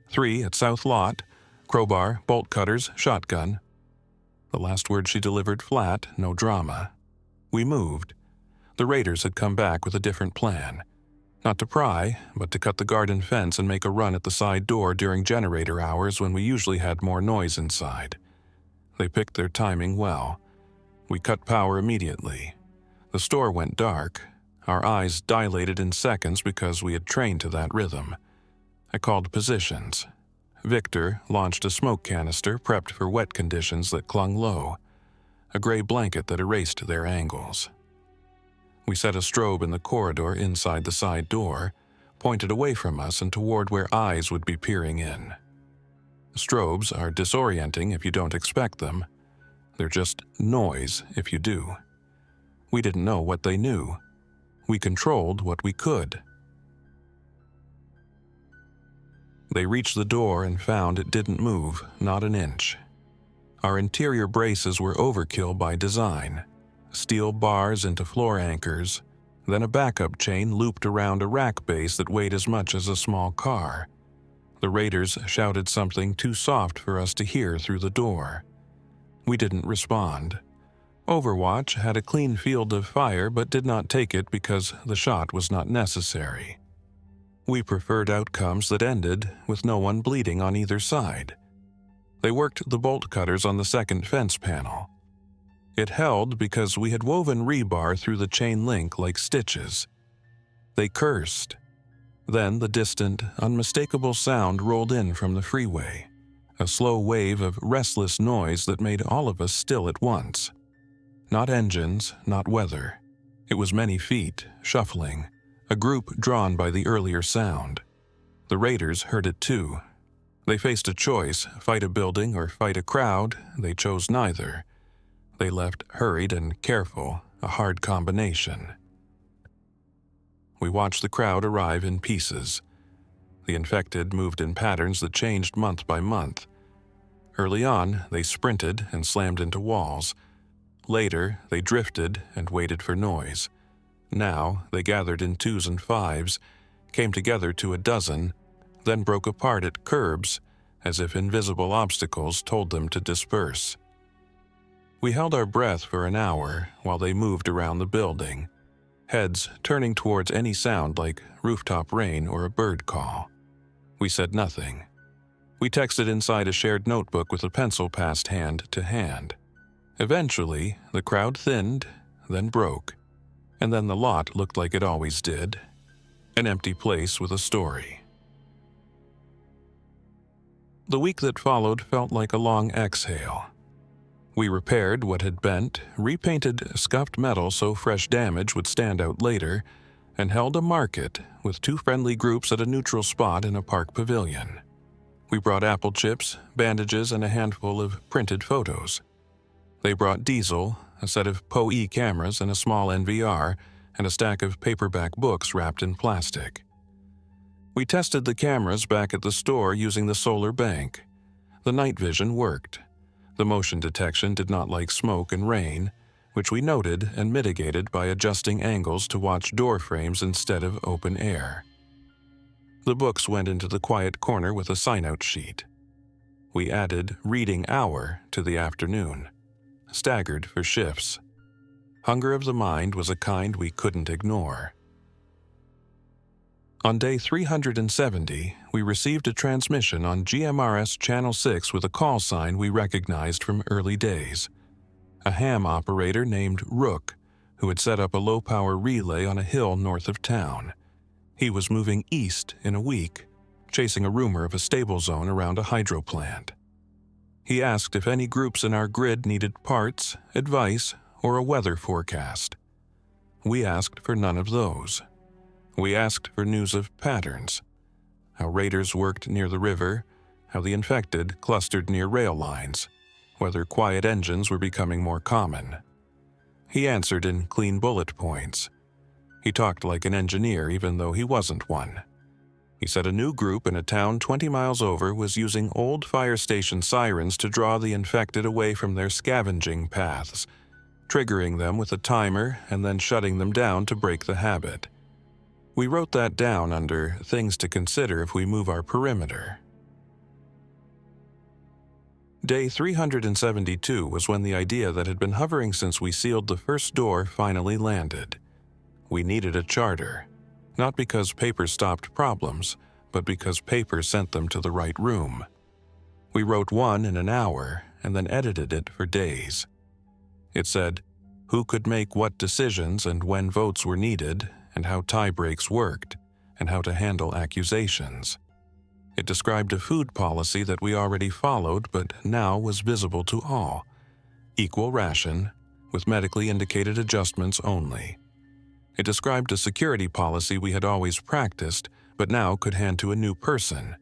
3 at South Lot. Crowbar, bolt cutters, shotgun. The last word she delivered flat, no drama. We moved. The raiders had come back with a different plan. Not to pry, but to cut the garden fence and make a run at the side door during generator hours when we usually had more noise inside. They picked their timing well. We cut power immediately. The store went dark. Our eyes dilated in seconds because we had trained to that rhythm. I called positions. Victor launched a smoke canister prepped for wet conditions that clung low, a gray blanket that erased their angles. We set a strobe in the corridor inside the side door, pointed away from us and toward where eyes would be peering in. Strobes are disorienting if you don't expect them. They're just noise if you do. We didn't know what they knew. We controlled what we could. They reached the door and found it didn't move, not an inch. Our interior braces were overkill by design. Steel bars into floor anchors, then a backup chain looped around a rack base that weighed as much as a small car. The raiders shouted something too soft for us to hear through the door. We didn't respond. Overwatch had a clean field of fire but did not take it because the shot was not necessary. We preferred outcomes that ended with no one bleeding on either side. They worked the bolt cutters on the second fence panel. It held because we had woven rebar through the chain link like stitches. They cursed. Then the distant, unmistakable sound rolled in from the freeway, a slow wave of restless noise that made all of us still at once. Not engines, not weather. It was many feet, shuffling, a group drawn by the earlier sound. The raiders heard it too. They faced a choice, fight a building or fight a crowd. They chose neither. They left hurried and careful, a hard combination. We watched the crowd arrive in pieces. The infected moved in patterns that changed month by month. Early on, they sprinted and slammed into walls. Later, they drifted and waited for noise. Now, they gathered in 2s and 5s, came together to a dozen, then broke apart at curbs, as if invisible obstacles told them to disperse. We held our breath for an hour while they moved around the building, heads turning towards any sound like rooftop rain or a bird call. We said nothing. We texted inside a shared notebook with a pencil passed hand to hand. Eventually, the crowd thinned, then broke, and then the lot looked like it always did, an empty place with a story. The week that followed felt like a long exhale. We repaired what had bent, repainted scuffed metal so fresh damage would stand out later, and held a market with 2 friendly groups at a neutral spot in a park pavilion. We brought apple chips, bandages, and a handful of printed photos. They brought diesel, a set of PoE cameras and a small NVR, and a stack of paperback books wrapped in plastic. We tested the cameras back at the store using the solar bank. The night vision worked. The motion detection did not like smoke and rain, which we noted and mitigated by adjusting angles to watch door frames instead of open air. The books went into the quiet corner with a sign-out sheet. We added reading hour to the afternoon, staggered for shifts. Hunger of the mind was a kind we couldn't ignore. On day 370, we received a transmission on GMRS Channel 6 with a call sign we recognized from early days. A ham operator named Rook, who had set up a low-power relay on a hill north of town. He was moving east in a week, chasing a rumor of a stable zone around a hydro plant. He asked if any groups in our grid needed parts, advice, or a weather forecast. We asked for none of those. We asked for news of patterns, how raiders worked near the river, how the infected clustered near rail lines, whether quiet engines were becoming more common. He answered in clean bullet points. He talked like an engineer even though he wasn't one. He said a new group in a town 20 miles over was using old fire station sirens to draw the infected away from their scavenging paths, triggering them with a timer and then shutting them down to break the habit. We wrote that down under things to consider if we move our perimeter. Day 372 was when the idea that had been hovering since we sealed the first door finally landed. We needed a charter, not because paper stopped problems, but because paper sent them to the right room. We wrote one in an hour and then edited it for days. It said who could make what decisions and when votes were needed, and how tie breaks worked, and how to handle accusations. It described a food policy that we already followed but now was visible to all. Equal ration, with medically indicated adjustments only. It described a security policy we had always practiced but now could hand to a new person.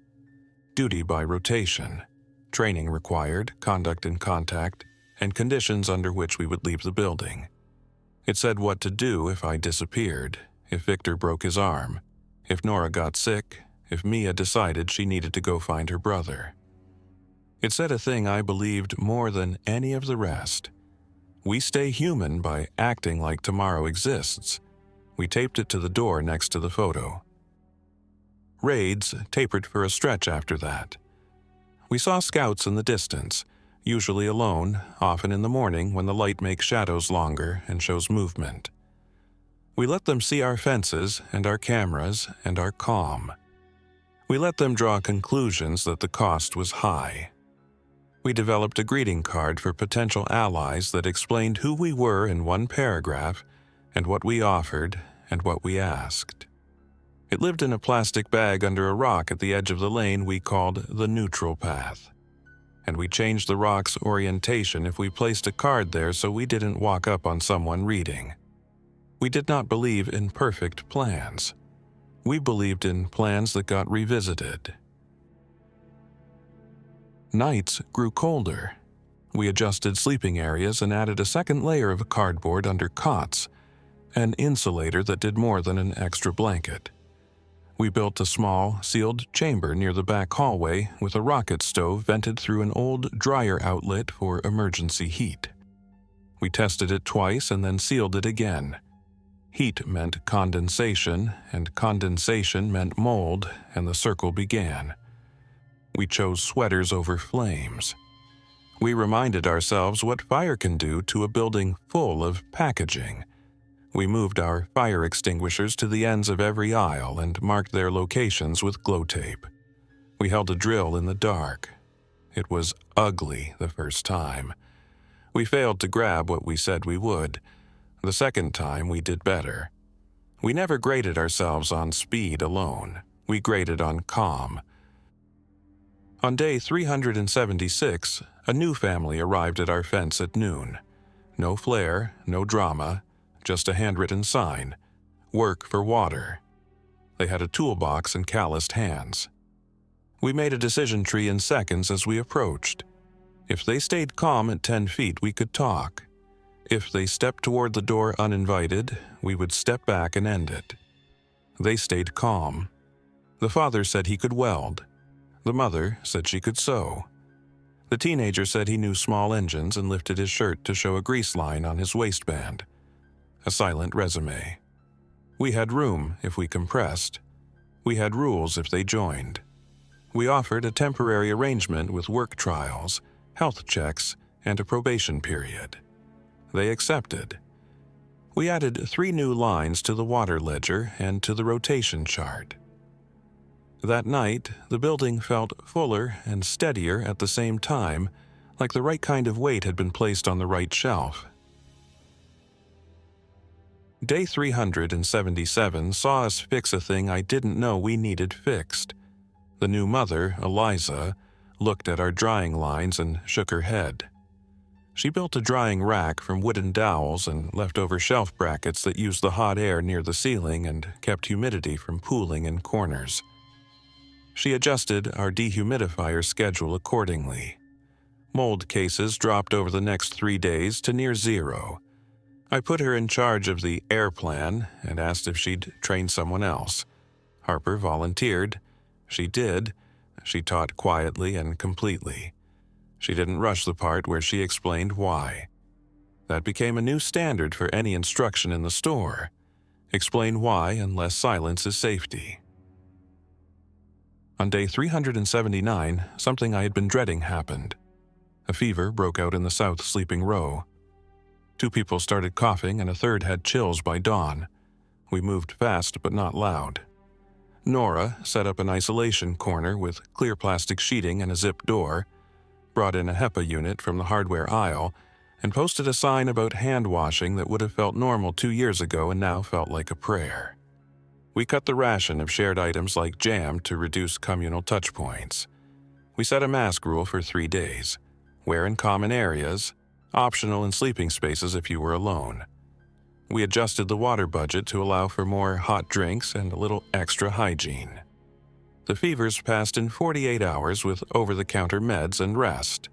Duty by rotation, training required, conduct in contact, and conditions under which we would leave the building. It said what to do if I disappeared, if Victor broke his arm, if Nora got sick, if Mia decided she needed to go find her brother. It said a thing I believed more than any of the rest. We stay human by acting like tomorrow exists. We taped it to the door next to the photo. Raids tapered for a stretch after that. We saw scouts in the distance, usually alone, often in the morning when the light makes shadows longer and shows movement. We let them see our fences and our cameras and our calm. We let them draw conclusions that the cost was high. We developed a greeting card for potential allies that explained who we were in one paragraph and what we offered and what we asked. It lived in a plastic bag under a rock at the edge of the lane we called the neutral path. And we changed the rock's orientation if we placed a card there so we didn't walk up on someone reading. We did not believe in perfect plans. We believed in plans that got revisited. Nights grew colder. We adjusted sleeping areas and added a second layer of cardboard under cots, an insulator that did more than an extra blanket. We built a small, sealed chamber near the back hallway with a rocket stove vented through an old dryer outlet for emergency heat. We tested it twice and then sealed it again. Heat meant condensation, and condensation meant mold, and the circle began. We chose sweaters over flames. We reminded ourselves what fire can do to a building full of packaging. We moved our fire extinguishers to the ends of every aisle and marked their locations with glow tape. We held a drill in the dark. It was ugly the first time. We failed to grab what we said we would. The second time we did better. We never graded ourselves on speed alone. We graded on calm. On day 376, a new family arrived at our fence at noon. No flair, no drama, just a handwritten sign, "Work for water." They had a toolbox and calloused hands. We made a decision tree in seconds as we approached. If they stayed calm at 10 feet, we could talk. If they stepped toward the door uninvited, we would step back and end it. They stayed calm. The father said he could weld. The mother said she could sew. The teenager said he knew small engines and lifted his shirt to show a grease line on his waistband. A silent resume. We had room if we compressed. We had rules if they joined. We offered a temporary arrangement with work trials, health checks, and a probation period. They accepted. We added 3 new lines to the water ledger and to the rotation chart. That night, the building felt fuller and steadier at the same time, like the right kind of weight had been placed on the right shelf. Day 377 saw us fix a thing I didn't know we needed fixed. The new mother, Eliza, looked at our drying lines and shook her head. She built a drying rack from wooden dowels and leftover shelf brackets that used the hot air near the ceiling and kept humidity from pooling in corners. She adjusted our dehumidifier schedule accordingly. Mold cases dropped over the next 3 days to near zero. I put her in charge of the air plan and asked if she'd train someone else. Harper volunteered. She did. She taught quietly and completely. She didn't rush the part where she explained why. That became a new standard for any instruction in the store. Explain why unless silence is safety. On day 379, something I had been dreading happened. A fever broke out in the south sleeping row. 2 people started coughing and a third had chills by dawn. We moved fast but not loud. Nora set up an isolation corner with clear plastic sheeting and a zip door, brought in a HEPA unit from the hardware aisle, and posted a sign about hand washing that would have felt normal 2 years ago and now felt like a prayer. We cut the ration of shared items like jam to reduce communal touchpoints. We set a mask rule for 3 days. Wear in common areas, optional in sleeping spaces if you were alone. We adjusted the water budget to allow for more hot drinks and a little extra hygiene. The fevers passed in 48 hours with over-the-counter meds and rest.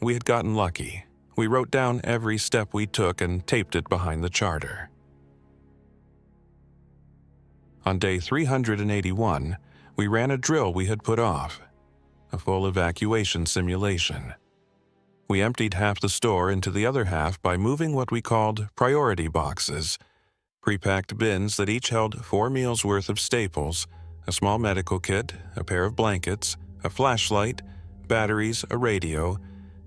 We had gotten lucky. We wrote down every step we took and taped it behind the charter. On day 381, we ran a drill we had put off, a full evacuation simulation. We emptied half the store into the other half by moving what we called priority boxes, pre-packed bins that each held 4 meals' worth of staples, a small medical kit, a pair of blankets, a flashlight, batteries, a radio,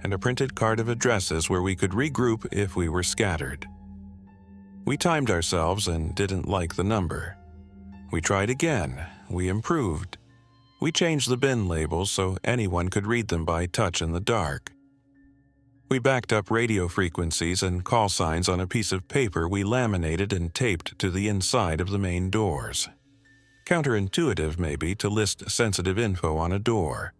and a printed card of addresses where we could regroup if we were scattered. We timed ourselves and didn't like the number. We tried again. We improved. We changed the bin labels so anyone could read them by touch in the dark. We backed up radio frequencies and call signs on a piece of paper we laminated and taped to the inside of the main doors. Counterintuitive, maybe, to list sensitive info on a door.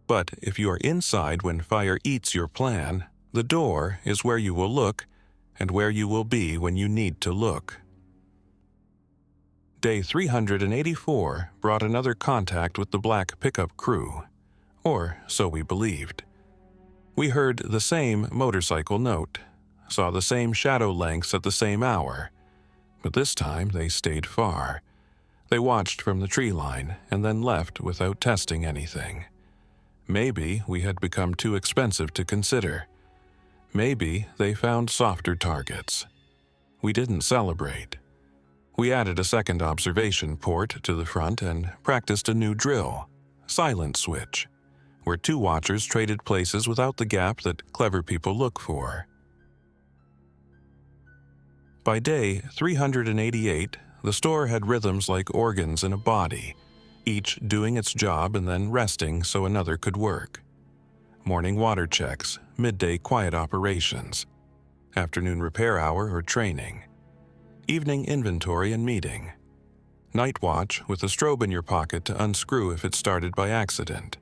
But if you are inside when fire eats your plan, the door is where you will look and where you will be when you need to look. Day 384 brought another contact with the black pickup crew, or so we believed. We heard the same motorcycle note, saw the same shadow lengths at the same hour, but this time they stayed far. They watched from the tree line and then left without testing anything. Maybe we had become too expensive to consider. Maybe they found softer targets. We didn't celebrate. We added a second observation port to the front and practiced a new drill, silent switch, where two watchers traded places without the gap that clever people look for. By day 388, the store had rhythms like organs in a body, each doing its job and then resting so another could work. Morning water checks, midday quiet operations, afternoon repair hour or training, evening inventory and meeting, night watch with a strobe in your pocket to unscrew if it started by accident.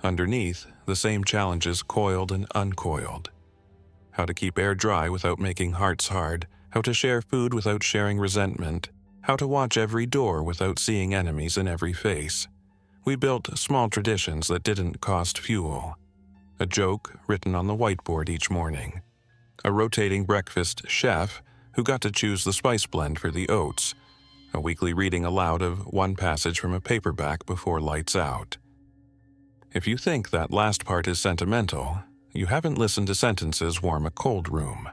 Underneath, the same challenges coiled and uncoiled. How to keep air dry without making hearts hard, how to share food without sharing resentment, how to watch every door without seeing enemies in every face. We built small traditions that didn't cost fuel. A joke written on the whiteboard each morning. A rotating breakfast chef who got to choose the spice blend for the oats. A weekly reading aloud of one passage from a paperback before lights out. If you think that last part is sentimental, you haven't listened to sentences warm a cold room.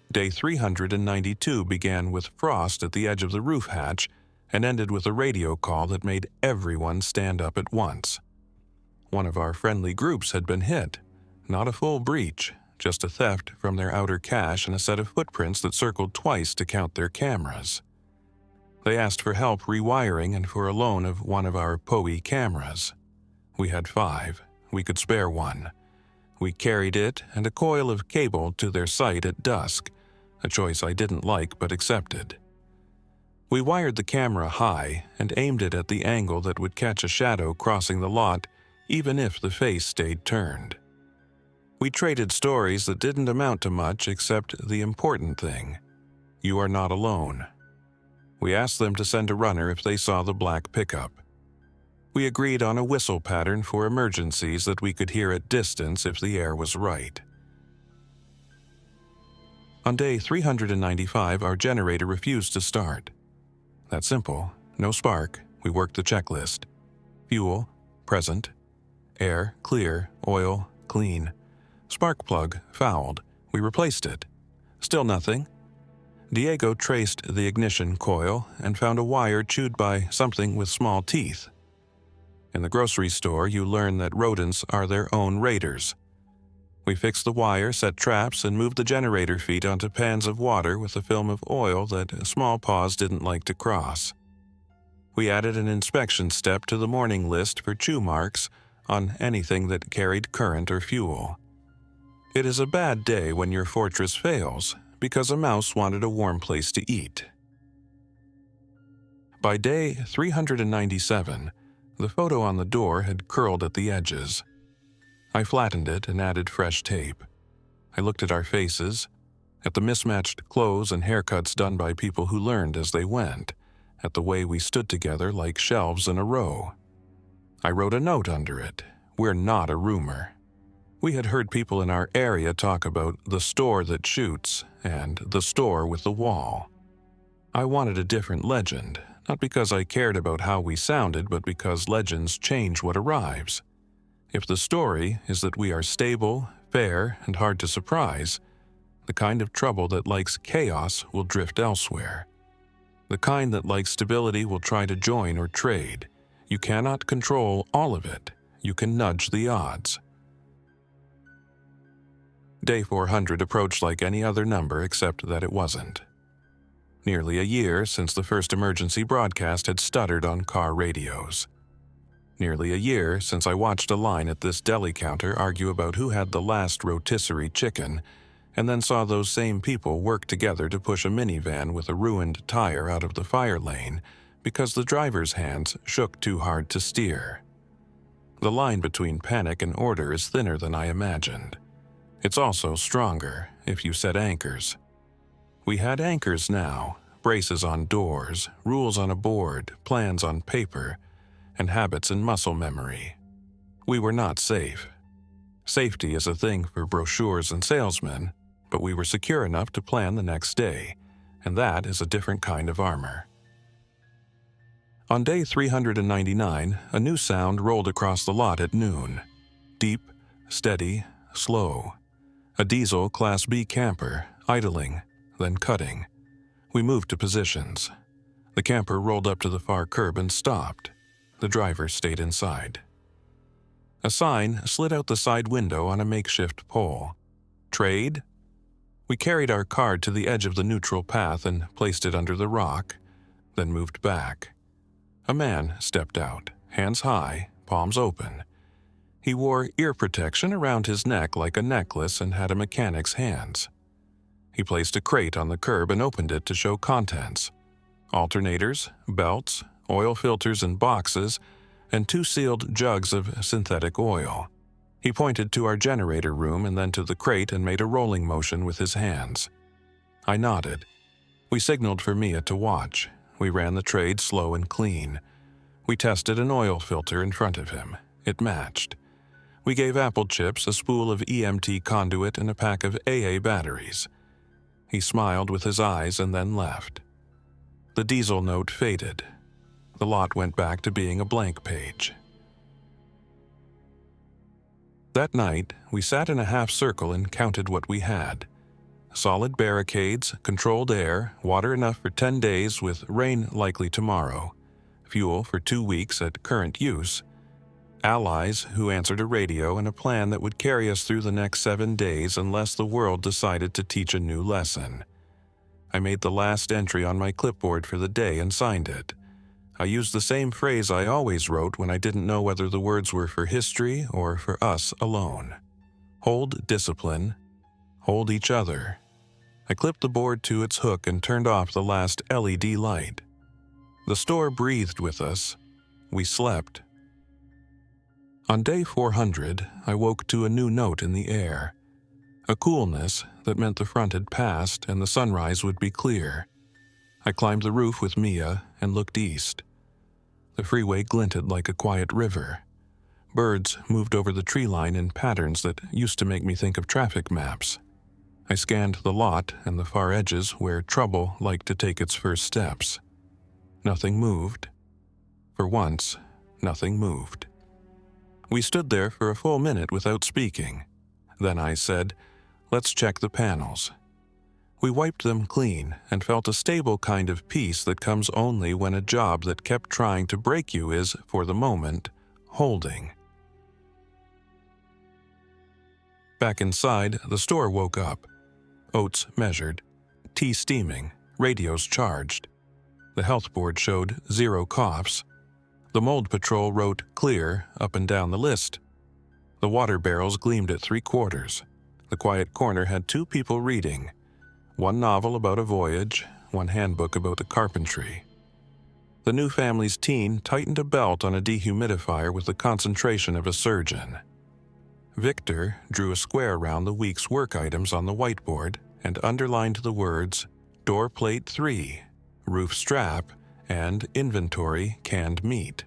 Day 392 began with frost at the edge of the roof hatch and ended with a radio call that made everyone stand up at once. One of our friendly groups had been hit, not a full breach, just a theft from their outer cache and a set of footprints that circled twice to count their cameras. They asked for help rewiring and for a loan of one of our POE cameras. We had 5. We could spare one. We carried it and a coil of cable to their site at dusk, a choice I didn't like but accepted. We wired the camera high and aimed it at the angle that would catch a shadow crossing the lot even if the face stayed turned. We traded stories that didn't amount to much except the important thing. You are not alone. We asked them to send a runner if they saw the black pickup. We agreed on a whistle pattern for emergencies that we could hear at distance if the air was right. On day 395, our generator refused to start. That simple. No spark. We worked the checklist. Fuel, present. Air, clear. Oil, clean. Spark plug, fouled. We replaced it. Still nothing. Diego traced the ignition coil and found a wire chewed by something with small teeth. In the grocery store, you learn that rodents are their own raiders. We fixed the wire, set traps, and moved the generator feet onto pans of water with a film of oil that small paws didn't like to cross. We added an inspection step to the morning list for chew marks on anything that carried current or fuel. It is a bad day when your fortress fails because a mouse wanted a warm place to eat. By day 397, the photo on the door had curled at the edges. I flattened it and added fresh tape. I looked at our faces, at the mismatched clothes and haircuts done by people who learned as they went, at the way we stood together like shelves in a row. I wrote a note under it. We're not a rumor. We had heard people in our area talk about the store that shoots and the store with the wall. I wanted a different legend, not because I cared about how we sounded, but because legends change what arrives. If the story is that we are stable, fair, and hard to surprise, the kind of trouble that likes chaos will drift elsewhere. The kind that likes stability will try to join or trade. You cannot control all of it. You can nudge the odds. Day 400 approached like any other number except that it wasn't. Nearly a year since the first emergency broadcast had stuttered on car radios. Nearly a year since I watched a line at this deli counter argue about who had the last rotisserie chicken, and then saw those same people work together to push a minivan with a ruined tire out of the fire lane because the driver's hands shook too hard to steer. The line between panic and order is thinner than I imagined. It's also stronger if you set anchors. We had anchors now, braces on doors, rules on a board, plans on paper, and habits in muscle memory. We were not safe. Safety is a thing for brochures and salesmen, but we were secure enough to plan the next day, and that is a different kind of armor. On day 399, a new sound rolled across the lot at noon. Deep, steady, slow. A diesel Class B camper, idling, then cutting. We moved to positions. The camper rolled up to the far curb and stopped. The driver stayed inside. A sign slid out the side window on a makeshift pole. Trade? We carried our card to the edge of the neutral path and placed it under the rock, then moved back. A man stepped out, hands high, palms open. He wore ear protection around his neck like a necklace and had a mechanic's hands. He placed a crate on the curb and opened it to show contents: alternators, belts, oil filters and boxes, and 2 sealed jugs of synthetic oil. He pointed to our generator room and then to the crate and made a rolling motion with his hands. I nodded. We signaled for Mia to watch. We ran the trade slow and clean. We tested an oil filter in front of him. It matched. We gave Apple Chips a spool of EMT conduit and a pack of AA batteries. He smiled with his eyes and then left. The diesel note faded. The lot went back to being a blank page. That night, we sat in a half circle and counted what we had. Solid barricades, controlled air, water enough for 10 days with rain likely tomorrow, fuel for 2 weeks at current use, allies who answered a radio, and a plan that would carry us through the next 7 days unless the world decided to teach a new lesson. I made the last entry on my clipboard for the day and signed it. I used the same phrase I always wrote when I didn't know whether the words were for history or for us alone. Hold discipline. Hold each other. I clipped the board to its hook and turned off the last LED light. The store breathed with us. We slept. On day 400, I woke to a new note in the air. A coolness that meant the front had passed and the sunrise would be clear. I climbed the roof with Mia and looked east. The freeway glinted like a quiet river. Birds moved over the tree line in patterns that used to make me think of traffic maps. I scanned the lot and the far edges where trouble liked to take its first steps. Nothing moved. For once, nothing moved. We stood there for a full minute without speaking. Then I said, "Let's check the panels." We wiped them clean and felt a stable kind of peace that comes only when a job that kept trying to break you is, for the moment, holding. Back inside, the store woke up. Oats measured, tea steaming, radios charged. The health board showed 0 coughs. The mold patrol wrote "clear" up and down the list. The water barrels gleamed at 3/4. The quiet corner had 2 people reading. 1 novel about a voyage, 1 handbook about the carpentry. The new family's teen tightened a belt on a dehumidifier with the concentration of a surgeon. Victor drew a square around the week's work items on the whiteboard and underlined the words "Door plate 3, roof strap," and "Inventory canned meat."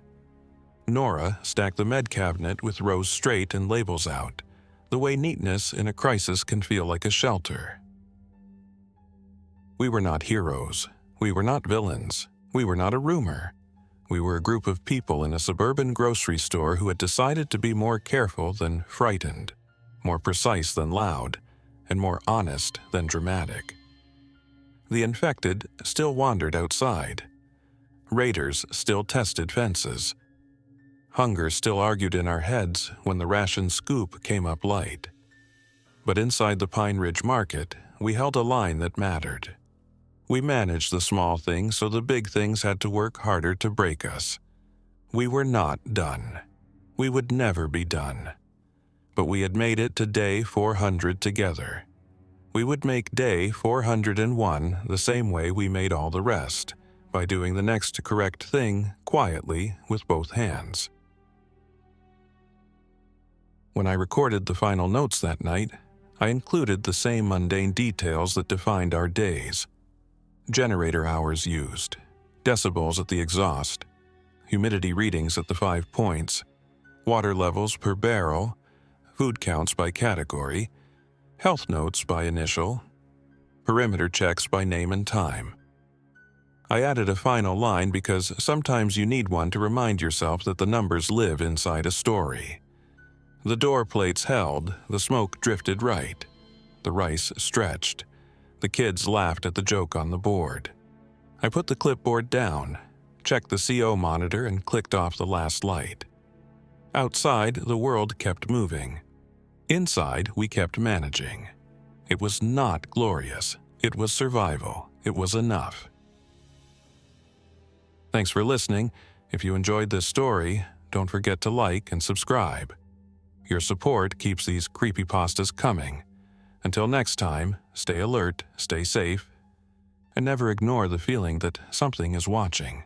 Nora stacked the med cabinet with rows straight and labels out, the way neatness in a crisis can feel like a shelter. We were not heroes. We were not villains. We were not a rumor. We were a group of people in a suburban grocery store who had decided to be more careful than frightened, more precise than loud, and more honest than dramatic. The infected still wandered outside. Raiders still tested fences. Hunger still argued in our heads when the ration scoop came up light. But inside the Pine Ridge Market, we held a line that mattered. We managed the small things so the big things had to work harder to break us. We were not done. We would never be done. But we had made it to day 400 together. We would make day 401 the same way we made all the rest, by doing the next correct thing quietly with both hands. When I recorded the final notes that night, I included the same mundane details that defined our days. Generator hours used, decibels at the exhaust, humidity readings at the 5 points, water levels per barrel, food counts by category, health notes by initial, perimeter checks by name and time. I added a final line because sometimes you need one to remind yourself that the numbers live inside a story. The door plates held, the smoke drifted right, the rice stretched, the kids laughed at the joke on the board. I put the clipboard down, checked the CO monitor, and clicked off the last light. Outside, the world kept moving. Inside, we kept managing. It was not glorious. It was survival. It was enough. Thanks for listening. If you enjoyed this story, don't forget to like and subscribe. Your support keeps these creepypastas coming. Until next time, stay alert, stay safe, and never ignore the feeling that something is watching.